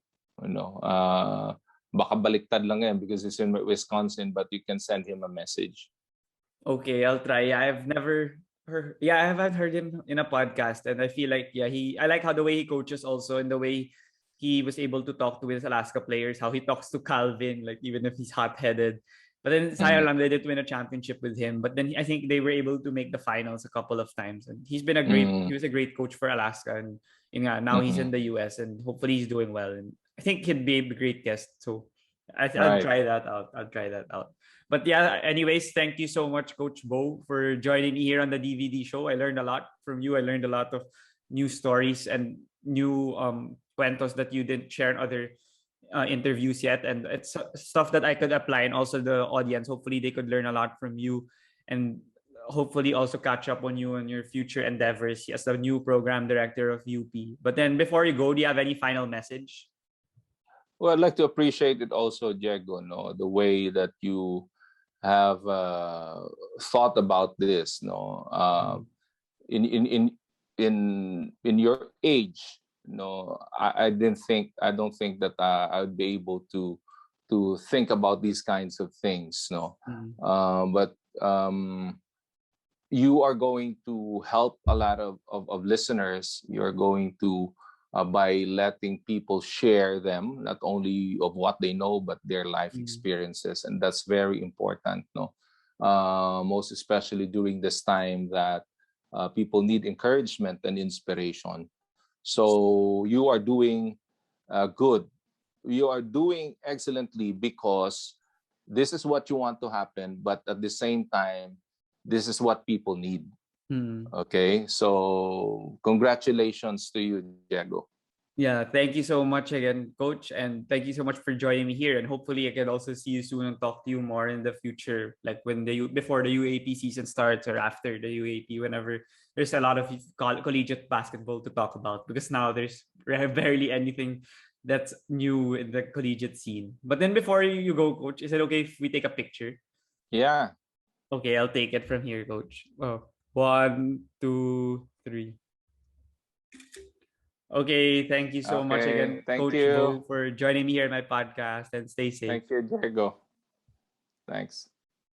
Baka baliktad lang yan because he's in Wisconsin, but you can send him a message. Okay, I'll try. Yeah, I've never heard. Yeah, I haven't heard him in a podcast, and I feel like I like how the way he coaches also, and the way he was able to talk to his Alaska players, how he talks to Calvin, like even if he's hot headed. But then sayang Mhm. lang they didn't win a championship with him. But then I think they were able to make the finals a couple of times, and he Mm, was a great coach for Alaska, and now he's in mhm. the US, and hopefully he's doing well. And I think he'd be a great guest. So I'll Right. try that out. I'll try that out. But yeah, anyways, thank you so much, Coach Bo, for joining me here on the DVD show. I learned a lot from you. I learned a lot of new stories and new cuentos that you didn't share in other interviews yet. And it's stuff that I could apply, and also the audience. Hopefully, they could learn a lot from you, and hopefully also catch up on you and your future endeavors as the new program director of UP. But then before you go, do you have any final message? Well, I'd like to appreciate it also, Diego, no, the way that you have thought about this, no, Mm. in in in in your age, I don't think that I would be able to think about these kinds of things, no, Mm. but you are going to help a lot of listeners. You're going to by letting people share them, not only of what they know but their life Mm. experiences, and that's very important, no, most especially during this time that people need encouragement and inspiration. So you are doing good. You are doing excellently because this is what you want to happen, but at the same time, this is what people need. Mm. Okay, so congratulations to you, Diego. Yeah, thank you so much again, Coach, and thank you so much for joining me here. And hopefully, I can also see you soon and talk to you more in the future, like when before the UAP season starts or after the UAP, whenever there's a lot of collegiate basketball to talk about. Because now there's barely anything that's new in the collegiate scene. But then before you go, Coach, is it okay if we take a picture? Yeah. Okay, I'll take it from here, Coach. Oh, one, two, three. Okay, thank you so much Okay. again, Thank Coach you. Bo, for joining me here in my podcast, and stay safe. Thank you, Diego. Thanks.